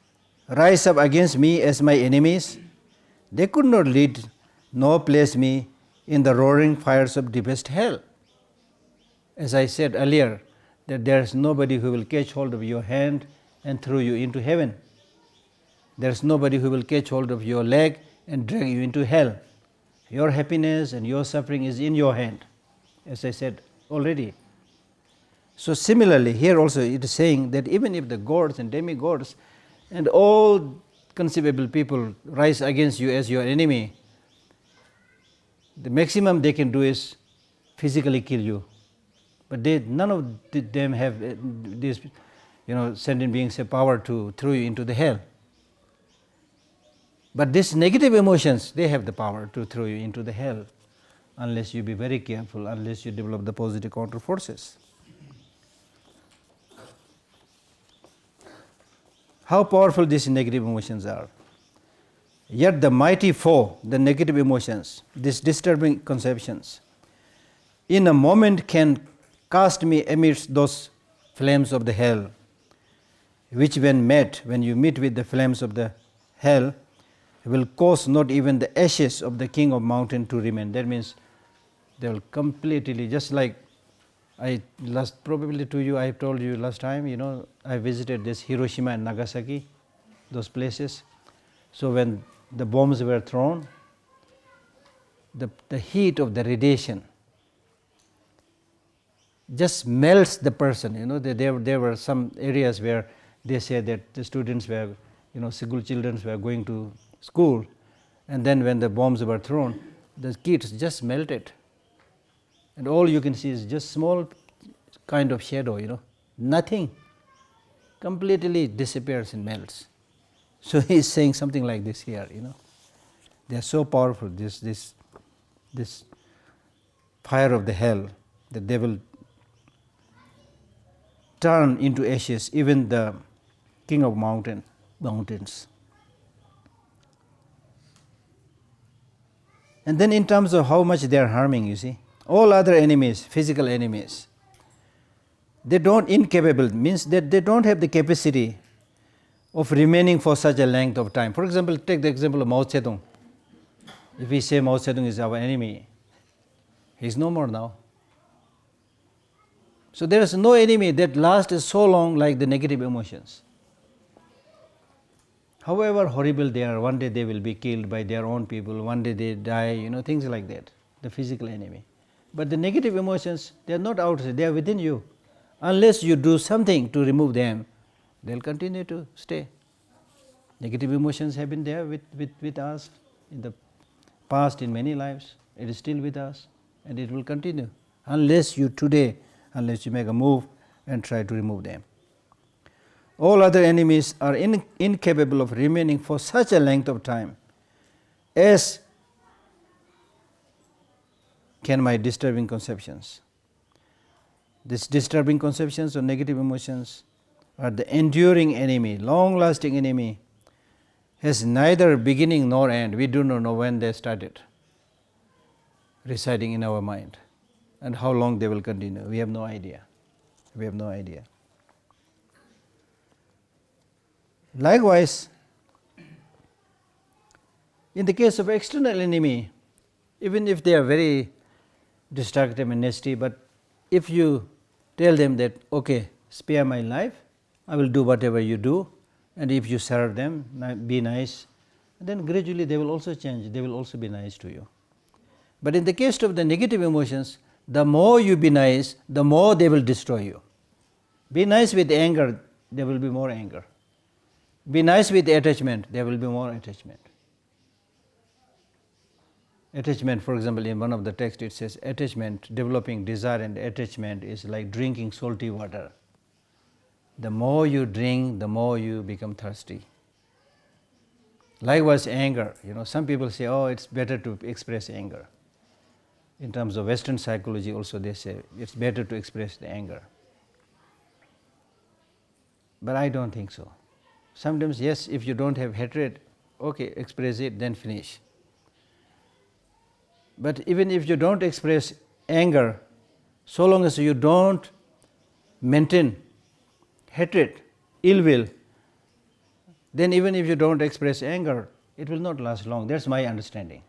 rise up against me as my enemies, they could not lead nor place me in the roaring fires of deepest hell. As I said earlier, that there is nobody who will catch hold of your hand and throw you into heaven. There is nobody who will catch hold of your leg and drag you into hell. Your happiness and your suffering is in your hand, as I said already. So similarly, here also it is saying that even if the gods and demigods and all conceivable people rise against you as your enemy, the maximum they can do is physically kill you. But none of them have these sentient beings have power to throw you into the hell. But these negative emotions, they have the power to throw you into the hell, unless you be very careful, unless you develop the positive counter forces. How powerful these negative emotions are. Yet the mighty foe, the negative emotions, these disturbing conceptions, in a moment can cast me amidst those flames of the hell, which when you meet with the flames of the hell, will cause not even the ashes of the king of mountain to remain. That means they will completely, just like probably to you, I told you last time, I visited this Hiroshima and Nagasaki, those places. So when the bombs were thrown, the heat of the radiation just melts the person. There were some areas where they say that the students were, school children were going to school, and then when the bombs were thrown, the kids just melted, and all you can see is just small kind of shadow, nothing, completely disappears and melts. So he is saying something like this here, they are so powerful, this fire of the hell, that they will turn into ashes even the king of mountains. And then in terms of how much they are harming, you see, all other enemies, physical enemies, they don't incapable, means that they don't have the capacity of remaining for such a length of time. For example, take the example of Mao Zedong. If we say Mao Zedong is our enemy, he is no more now. So there is no enemy that lasts so long like the negative emotions. However horrible they are, one day they will be killed by their own people, one day they die, things like that, the physical enemy. But the negative emotions, they are not outside, they are within you. Unless you do something to remove them, they will continue to stay. Negative emotions have been there with us in the past, in many lives. It is still with us, and it will continue unless you make a move and try to remove them. All other enemies are incapable of remaining for such a length of time as can my disturbing conceptions. These disturbing conceptions or negative emotions are the enduring enemy, long-lasting enemy, has neither beginning nor end. We do not know when they started residing in our mind and how long they will continue. We have no idea. Likewise, in the case of external enemy, even if they are very destructive and nasty, but if you tell them that, okay, spare my life, I will do whatever you do, and if you serve them, be nice, then gradually they will also change, they will also be nice to you. But in the case of the negative emotions, the more you be nice, the more they will destroy you. Be nice with anger, there will be more anger. Be nice with attachment, there will be more attachment. Attachment, for example, in one of the texts it says, attachment, developing desire and attachment is like drinking salty water. The more you drink, the more you become thirsty. Likewise, anger. Some people say, oh, it's better to express anger. In terms of Western psychology also they say, it's better to express the anger. But I don't think so. Sometimes, yes, if you don't have hatred, okay, express it, then finish. But even if you don't express anger, so long as you don't maintain hatred, ill will, then even if you don't express anger, it will not last long. That's my understanding.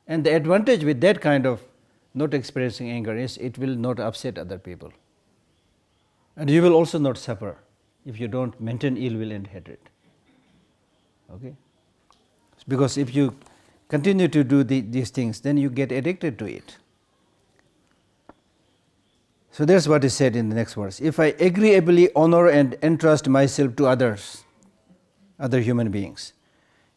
And the advantage with that kind of not expressing anger is it will not upset other people. And you will also not suffer if you don't maintain ill will and hatred. Okay? Because if you continue to do these things, then you get addicted to it. So that's what is said in the next verse. If I agreeably honor and entrust myself to others, other human beings,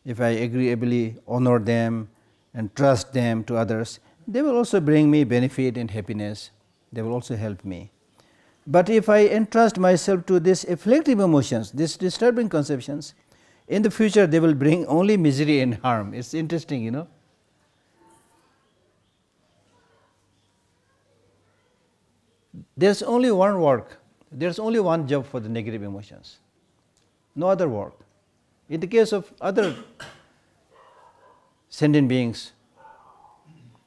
if I agreeably honor them and trust them to others, they will also bring me benefit and happiness. They will also help me. But if I entrust myself to these afflictive emotions, these disturbing conceptions, in the future they will bring only misery and harm. It's interesting, There's only one work, there's only one job for the negative emotions, no other work. In the case of other sentient beings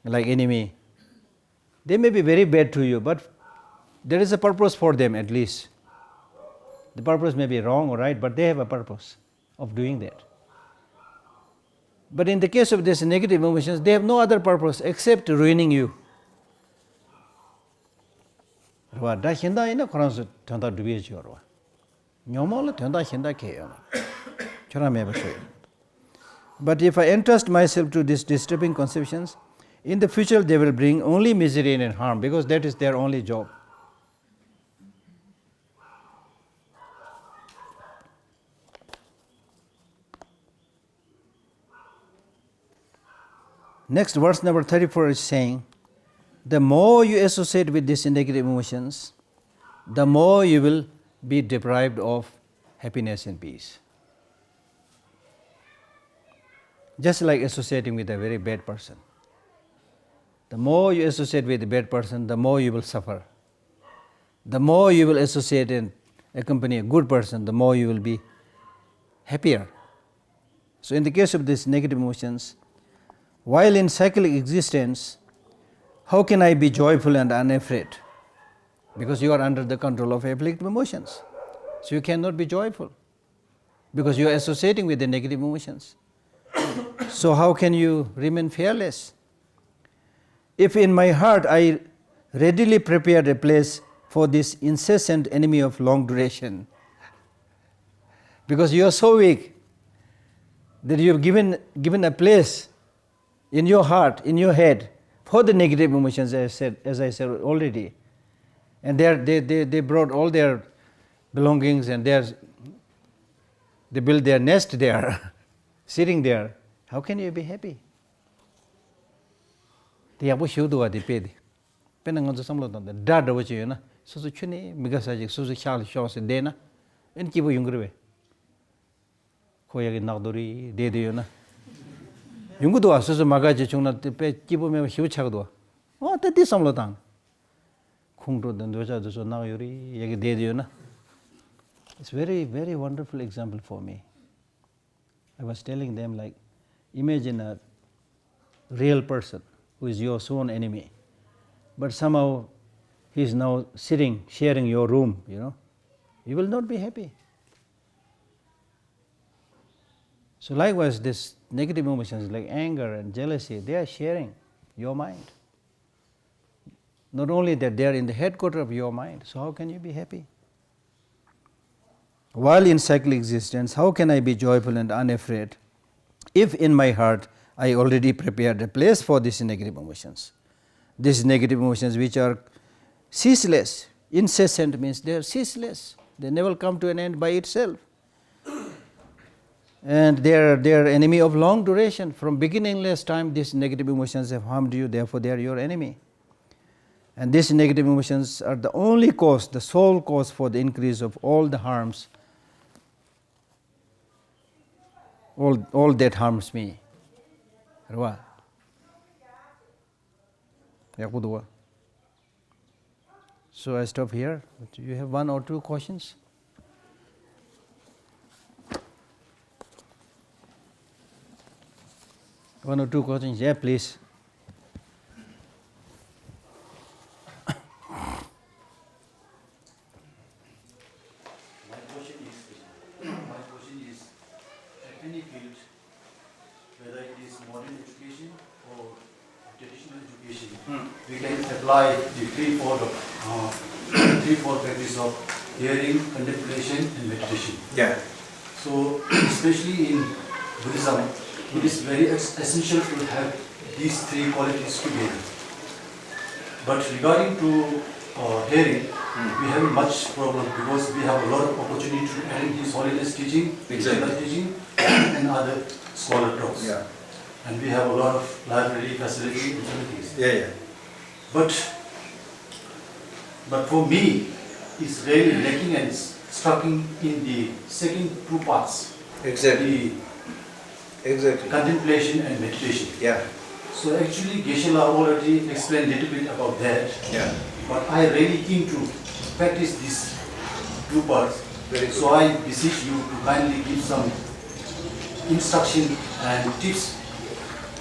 like enemy. They may be very bad to you, but there is a purpose for them at least. The purpose may be wrong or right, but they have a purpose of doing that. But in the case of these negative emotions, they have no other purpose except ruining you. But if I entrust myself to these disturbing conceptions, in the future they will bring only misery and harm, because that is their only job. Next, verse number 34 is saying, the more you associate with these negative emotions, the more you will be deprived of happiness and peace. Just like associating with a very bad person. The more you associate with a bad person, the more you will suffer. The more you will associate and accompany a good person, the more you will be happier. So in the case of these negative emotions, while in cyclic existence, how can I be joyful and unafraid? Because you are under the control of afflictive emotions. So you cannot be joyful, because you are associating with the negative emotions. So how can you remain fearless? If in my heart I readily prepare a place for this incessant enemy of long duration, because you are so weak that you have given a place in your heart, in your head, for the negative emotions, as I said already. And they brought all their belongings and they built their nest there, sitting there. How can you be happy? The abu shudu adi pedi. Penang onzo samlo tonda dada wachi yona. Susu chuni migasajik susu shal shos dena. En kibu yungruwe. Koyagi nagdori dede yona. Yungudo susu magaji chungna pe kibu me hiu chagdo. Oh, tati samlo tang. Khungro dan doja doso nagyori yagi dede yona. It's very, very wonderful example for me. I was telling them, like, imagine a real person who is your sworn enemy, but somehow he is now sitting, sharing your room, you will not be happy. So likewise, this negative emotions like anger and jealousy, they are sharing your mind. Not only that, they are in the headquarters of your mind, so how can you be happy? While in cyclic existence, how can I be joyful and unafraid if in my heart I already prepared a place for these negative emotions? These negative emotions which are ceaseless, incessant means they are ceaseless. They never come to an end by itself. And they are enemy of long duration. From beginningless time, these negative emotions have harmed you, therefore they are your enemy. And these negative emotions are the only cause, the sole cause for the increase of all the harms, all that harms me. So I stop here. Do you have one or two questions? One or two questions? Yeah, please. Any field, whether it is modern education or traditional education, we can apply the threefold practice of hearing, contemplation, and meditation. Yeah. So, especially in Buddhism, it is very essential to have these three qualities together. But regarding to hearing, we have much problem because we have a lot of opportunity to attend His Holiness teaching, teaching, and other scholar talks. Yeah. And we have a lot of library facility and facilities. Yeah. But for me, it's really lacking and stuck in the second two parts. Exactly. The contemplation and meditation. Yeah. So actually, Geshe-la already explained a little bit about that. Yeah. But I really keen to practice these two parts. Very good. So I beseech you to kindly give some instruction and tips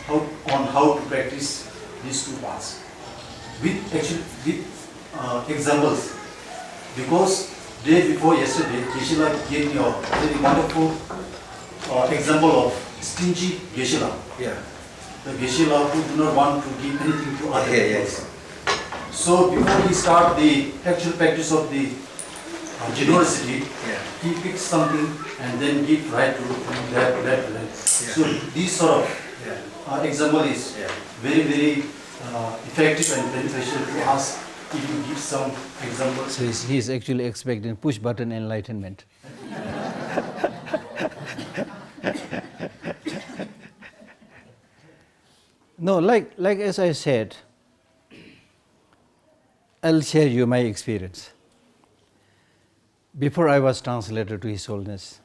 how to practice these two parts with examples. Because day before yesterday, Geshe-la gave me a very wonderful example of stingy Geshe-la. Yeah. The Geshe-la who do not want to give anything to other Yeah, people. yes. So before he start the actual practice of the generosity, Yeah. he picks something and then give right to that. So this sort of Yeah. example is Yeah. very, very effective and beneficial to us if you give some examples. So he is actually expecting push button enlightenment. No, like as I said, I'll share you my experience. Before I was translator to His Holiness,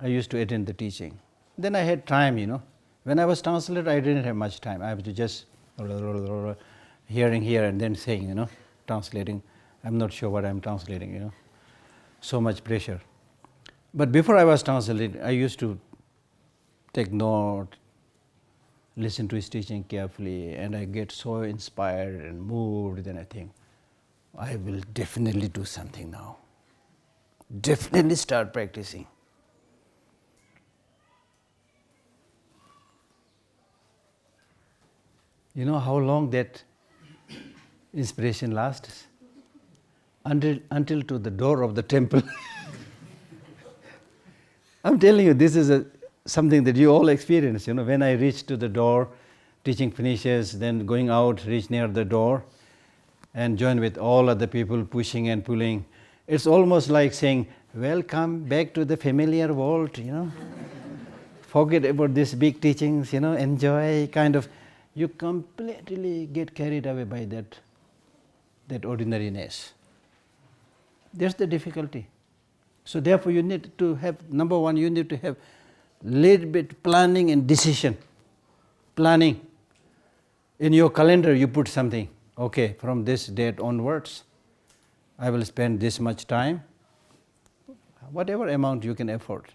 I used to attend the teaching. Then I had time, When I was translator, I didn't have much time. I was just hearing here and then saying, translating. I'm not sure what I'm translating, So much pressure. But before I was translating, I used to take note, listen to his teaching carefully, and I get so inspired and moved, then I think, I will definitely do something now. Definitely start practicing. You know how long that inspiration lasts? Until to the door of the temple. I'm telling you, this is something that you all experience. When I reach to the door, teaching finishes, then going out, reach near the door, and join with all other people pushing and pulling. It's almost like saying, welcome back to the familiar world, Forget about these big teachings, enjoy, kind of. You completely get carried away by that ordinariness. That's the difficulty. So therefore you need to have, number one, you need to have little bit planning and decision. Planning. In your calendar you put something, okay, from this date onwards, I will spend this much time, whatever amount you can afford.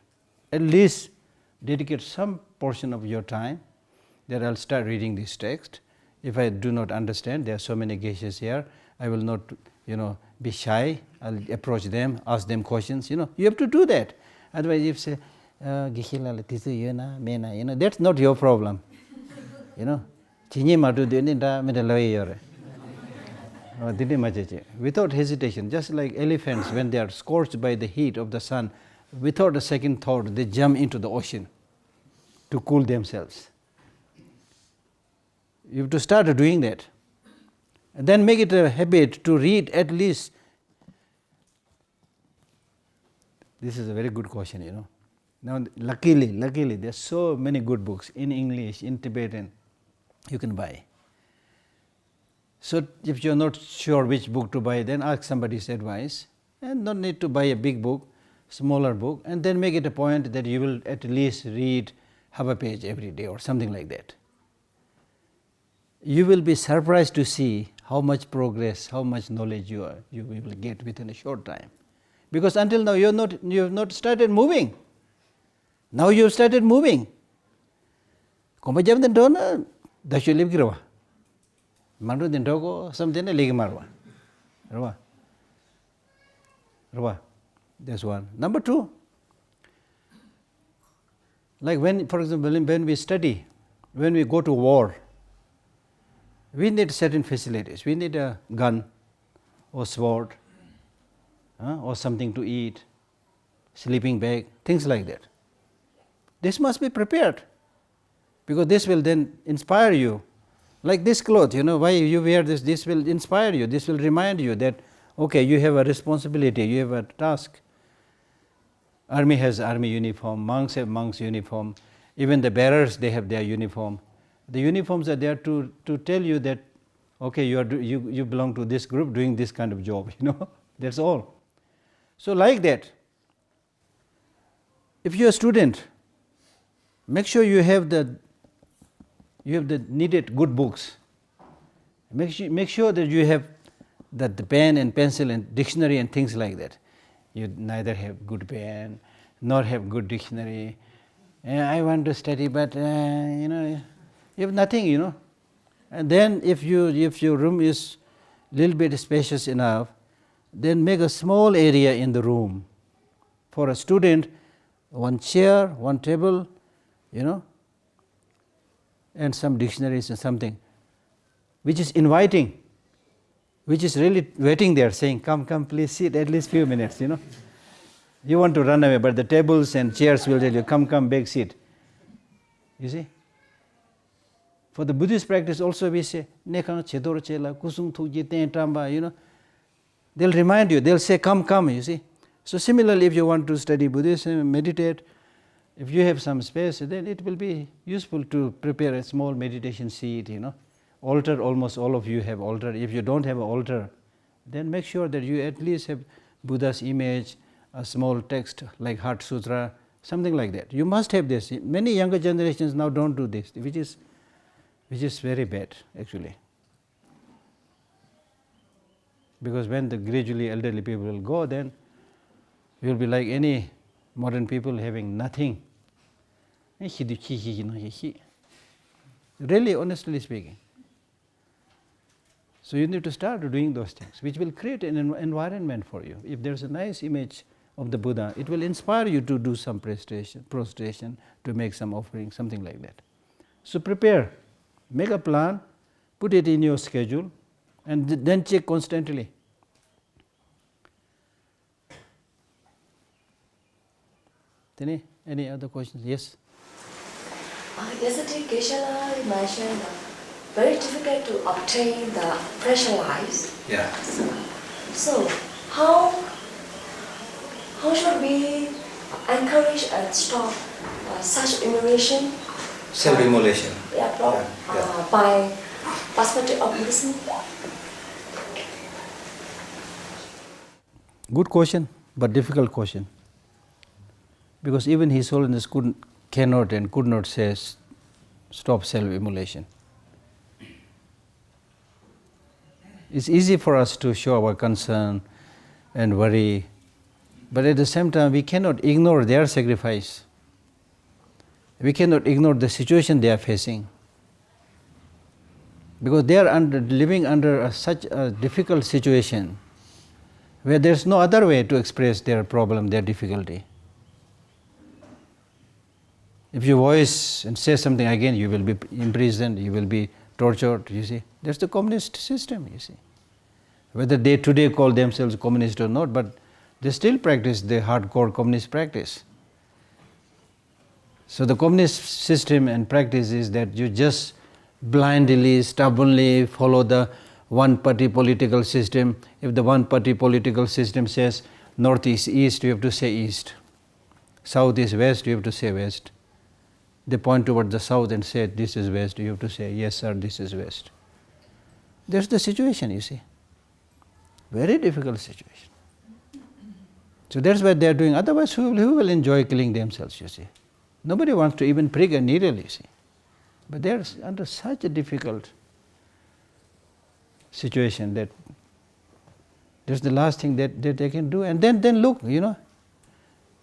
At least dedicate some portion of your time that I'll start reading this text. If I do not understand, there are so many geshes here, I will not, be shy. I'll approach them, ask them questions. You have to do that. Otherwise, if you say, that's not your problem. Without hesitation, just like elephants, when they are scorched by the heat of the sun, without a second thought, they jump into the ocean to cool themselves. You have to start doing that. And then make it a habit to read at least. This is a very good question, Now, luckily, there are so many good books in English, in Tibetan, you can buy. So if you are not sure which book to buy, then ask somebody's advice. And don't need to buy a big book, smaller book, and then make it a point that you will at least read half a page every day or something like that. You will be surprised to see how much progress, how much knowledge you will get within a short time. Because until now you have not started moving. Now you have started moving. That's one. Number two, like when, for example, when we study, when we go to war, we need certain facilities. We need a gun or sword or something to eat, sleeping bag, things like that. This must be prepared because this will then inspire you. Like this cloth, why you wear this, this will inspire you, this will remind you that, okay, you have a responsibility, you have a task. Army has army uniform, monks have monks uniform, even the bearers, they have their uniform. The uniforms are there to tell you that, okay, you belong to this group doing this kind of job, that's all. So like that, if you are a student, make sure you have the needed good books. Make sure that you have the pen and pencil and dictionary and things like that. You neither have good pen nor have good dictionary. I want to study, but You have nothing, you know. And then if your room is little bit spacious enough, then make a small area in the room. For a student, one chair, one table, you know, and some dictionaries and something, which is inviting, which is really waiting there, saying, come, come, please sit at least few minutes, you know. You want to run away, but the tables and chairs will tell you, come, come, beg, sit. You see? For the Buddhist practice also we say, nekang chedor chela, kusung thukji ten tramba, you know. They'll remind you, they'll say, come, come, you see. So similarly, if you want to study Buddhism, meditate, if you have some space, then it will be useful to prepare a small meditation seat, you know. Altar, almost all of you have altar. If you don't have an altar, then make sure that you at least have Buddha's image, a small text like Heart Sutra, something like that. You must have this. Many younger generations now don't do this, which is very bad, actually. Because when the gradually elderly people will go, then you will be like any modern people having nothing. Really, honestly speaking. So you need to start doing those things, which will create an environment for you. If there's a nice image of the Buddha, it will inspire you to do some prostration, to make some offering, something like that. So prepare, make a plan, put it in your schedule, and then check constantly. Any other questions? Yes? Yesterday, Geshe-la mentioned very difficult to obtain the pressure lives. Yeah. So, how should we encourage and stop such immolation? Self-immolation. By perspective of Buddhism? Good question, but difficult question. Because even His Holiness cannot and could not say stop self-immolation. It's easy for us to show our concern and worry, but at the same time we cannot ignore their sacrifice. We cannot ignore the situation they are facing. Because they are living under such a difficult situation where there's no other way to express their problem, their difficulty. If you voice and say something again, you will be imprisoned, you will be tortured, you see. That's the communist system, you see. Whether they today call themselves communist or not, but they still practice the hardcore communist practice. So the communist system and practice is that you just blindly, stubbornly follow the one-party political system. If the one-party political system says north is east, you have to say east. South is west, you have to say west. They point toward the south and say, this is west, you have to say, yes sir, this is west. That's the situation, you see. Very difficult situation. So that's what they are doing. Otherwise, who will enjoy killing themselves, you see? Nobody wants to even prick a needle, you see. But they are under such a difficult situation that that's the last thing that they can do. And then look, you know,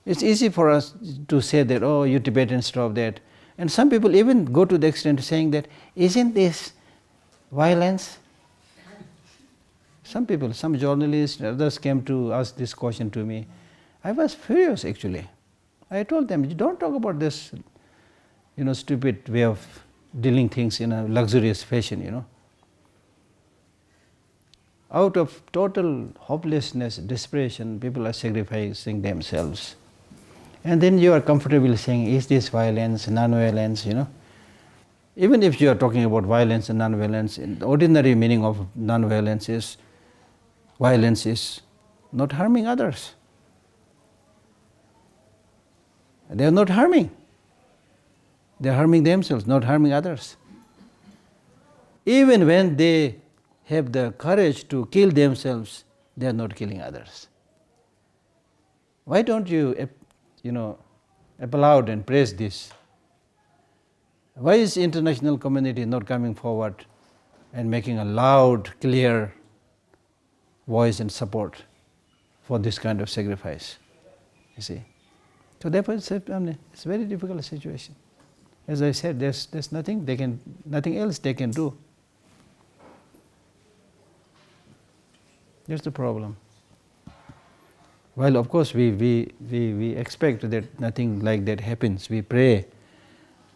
it's easy for us to say that, oh, you Tibetans stop that. And some people even go to the extent of saying that, isn't this violence? Some people, some journalists, others came to ask this question to me. I was furious actually. I told them, don't talk about this, you know, stupid way of dealing things in a luxurious fashion, you know. Out of total hopelessness, desperation, people are sacrificing themselves. And then you are comfortable saying, is this violence, non-violence, you know. Even if you are talking about violence and non-violence, the ordinary meaning of non-violence is, violence is not harming others. They are not harming. They are harming themselves, not harming others. Even when they have the courage to kill themselves, they are not killing others. Why don't you, applaud and praise this? Why is the international community not coming forward and making a loud, clear voice and support for this kind of sacrifice? You see? So therefore it's a very difficult situation. As I said, there's nothing else they can do. That's the problem. While of course we expect that nothing like that happens, we pray.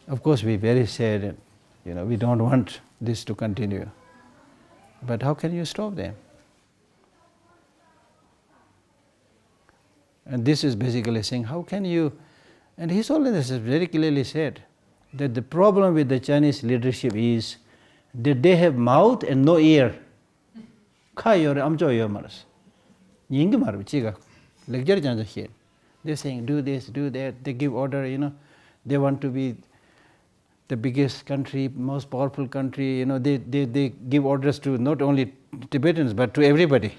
Of course we're very sad, and we don't want this to continue. But how can you stop them? And this is basically saying, how can you, and His Holiness has very clearly said that the problem with the Chinese leadership is that they have mouth and no ear. They're saying, do this, do that, they give order, they want to be the biggest country, most powerful country, they give orders to not only Tibetans but to everybody.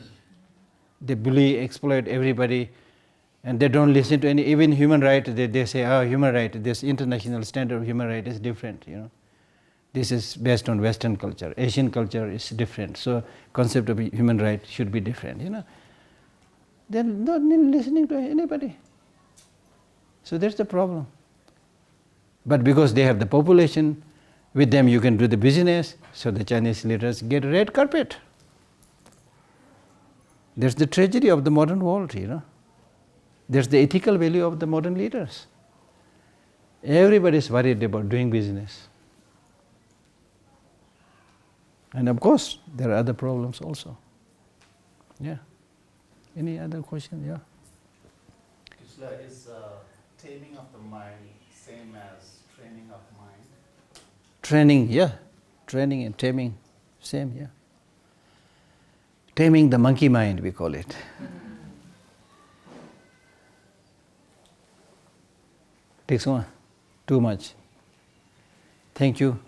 They bully, exploit everybody, and they don't listen to any, even human right, they say, human right, this international standard of human right is different, This is based on Western culture. Asian culture is different, so concept of human right should be different, They're not listening to anybody. So that's the problem. But because they have the population, with them you can do the business, so the Chinese leaders get red carpet. That's the tragedy of the modern world, That's the ethical value of the modern leaders. Everybody is worried about doing business. And of course, there are other problems also. Yeah. Any other question? Yeah. Is taming of the mind same as training of mind? Training, yeah. Training and taming, same, yeah. Taming the monkey mind, we call it. Takes one, too much. Thank you.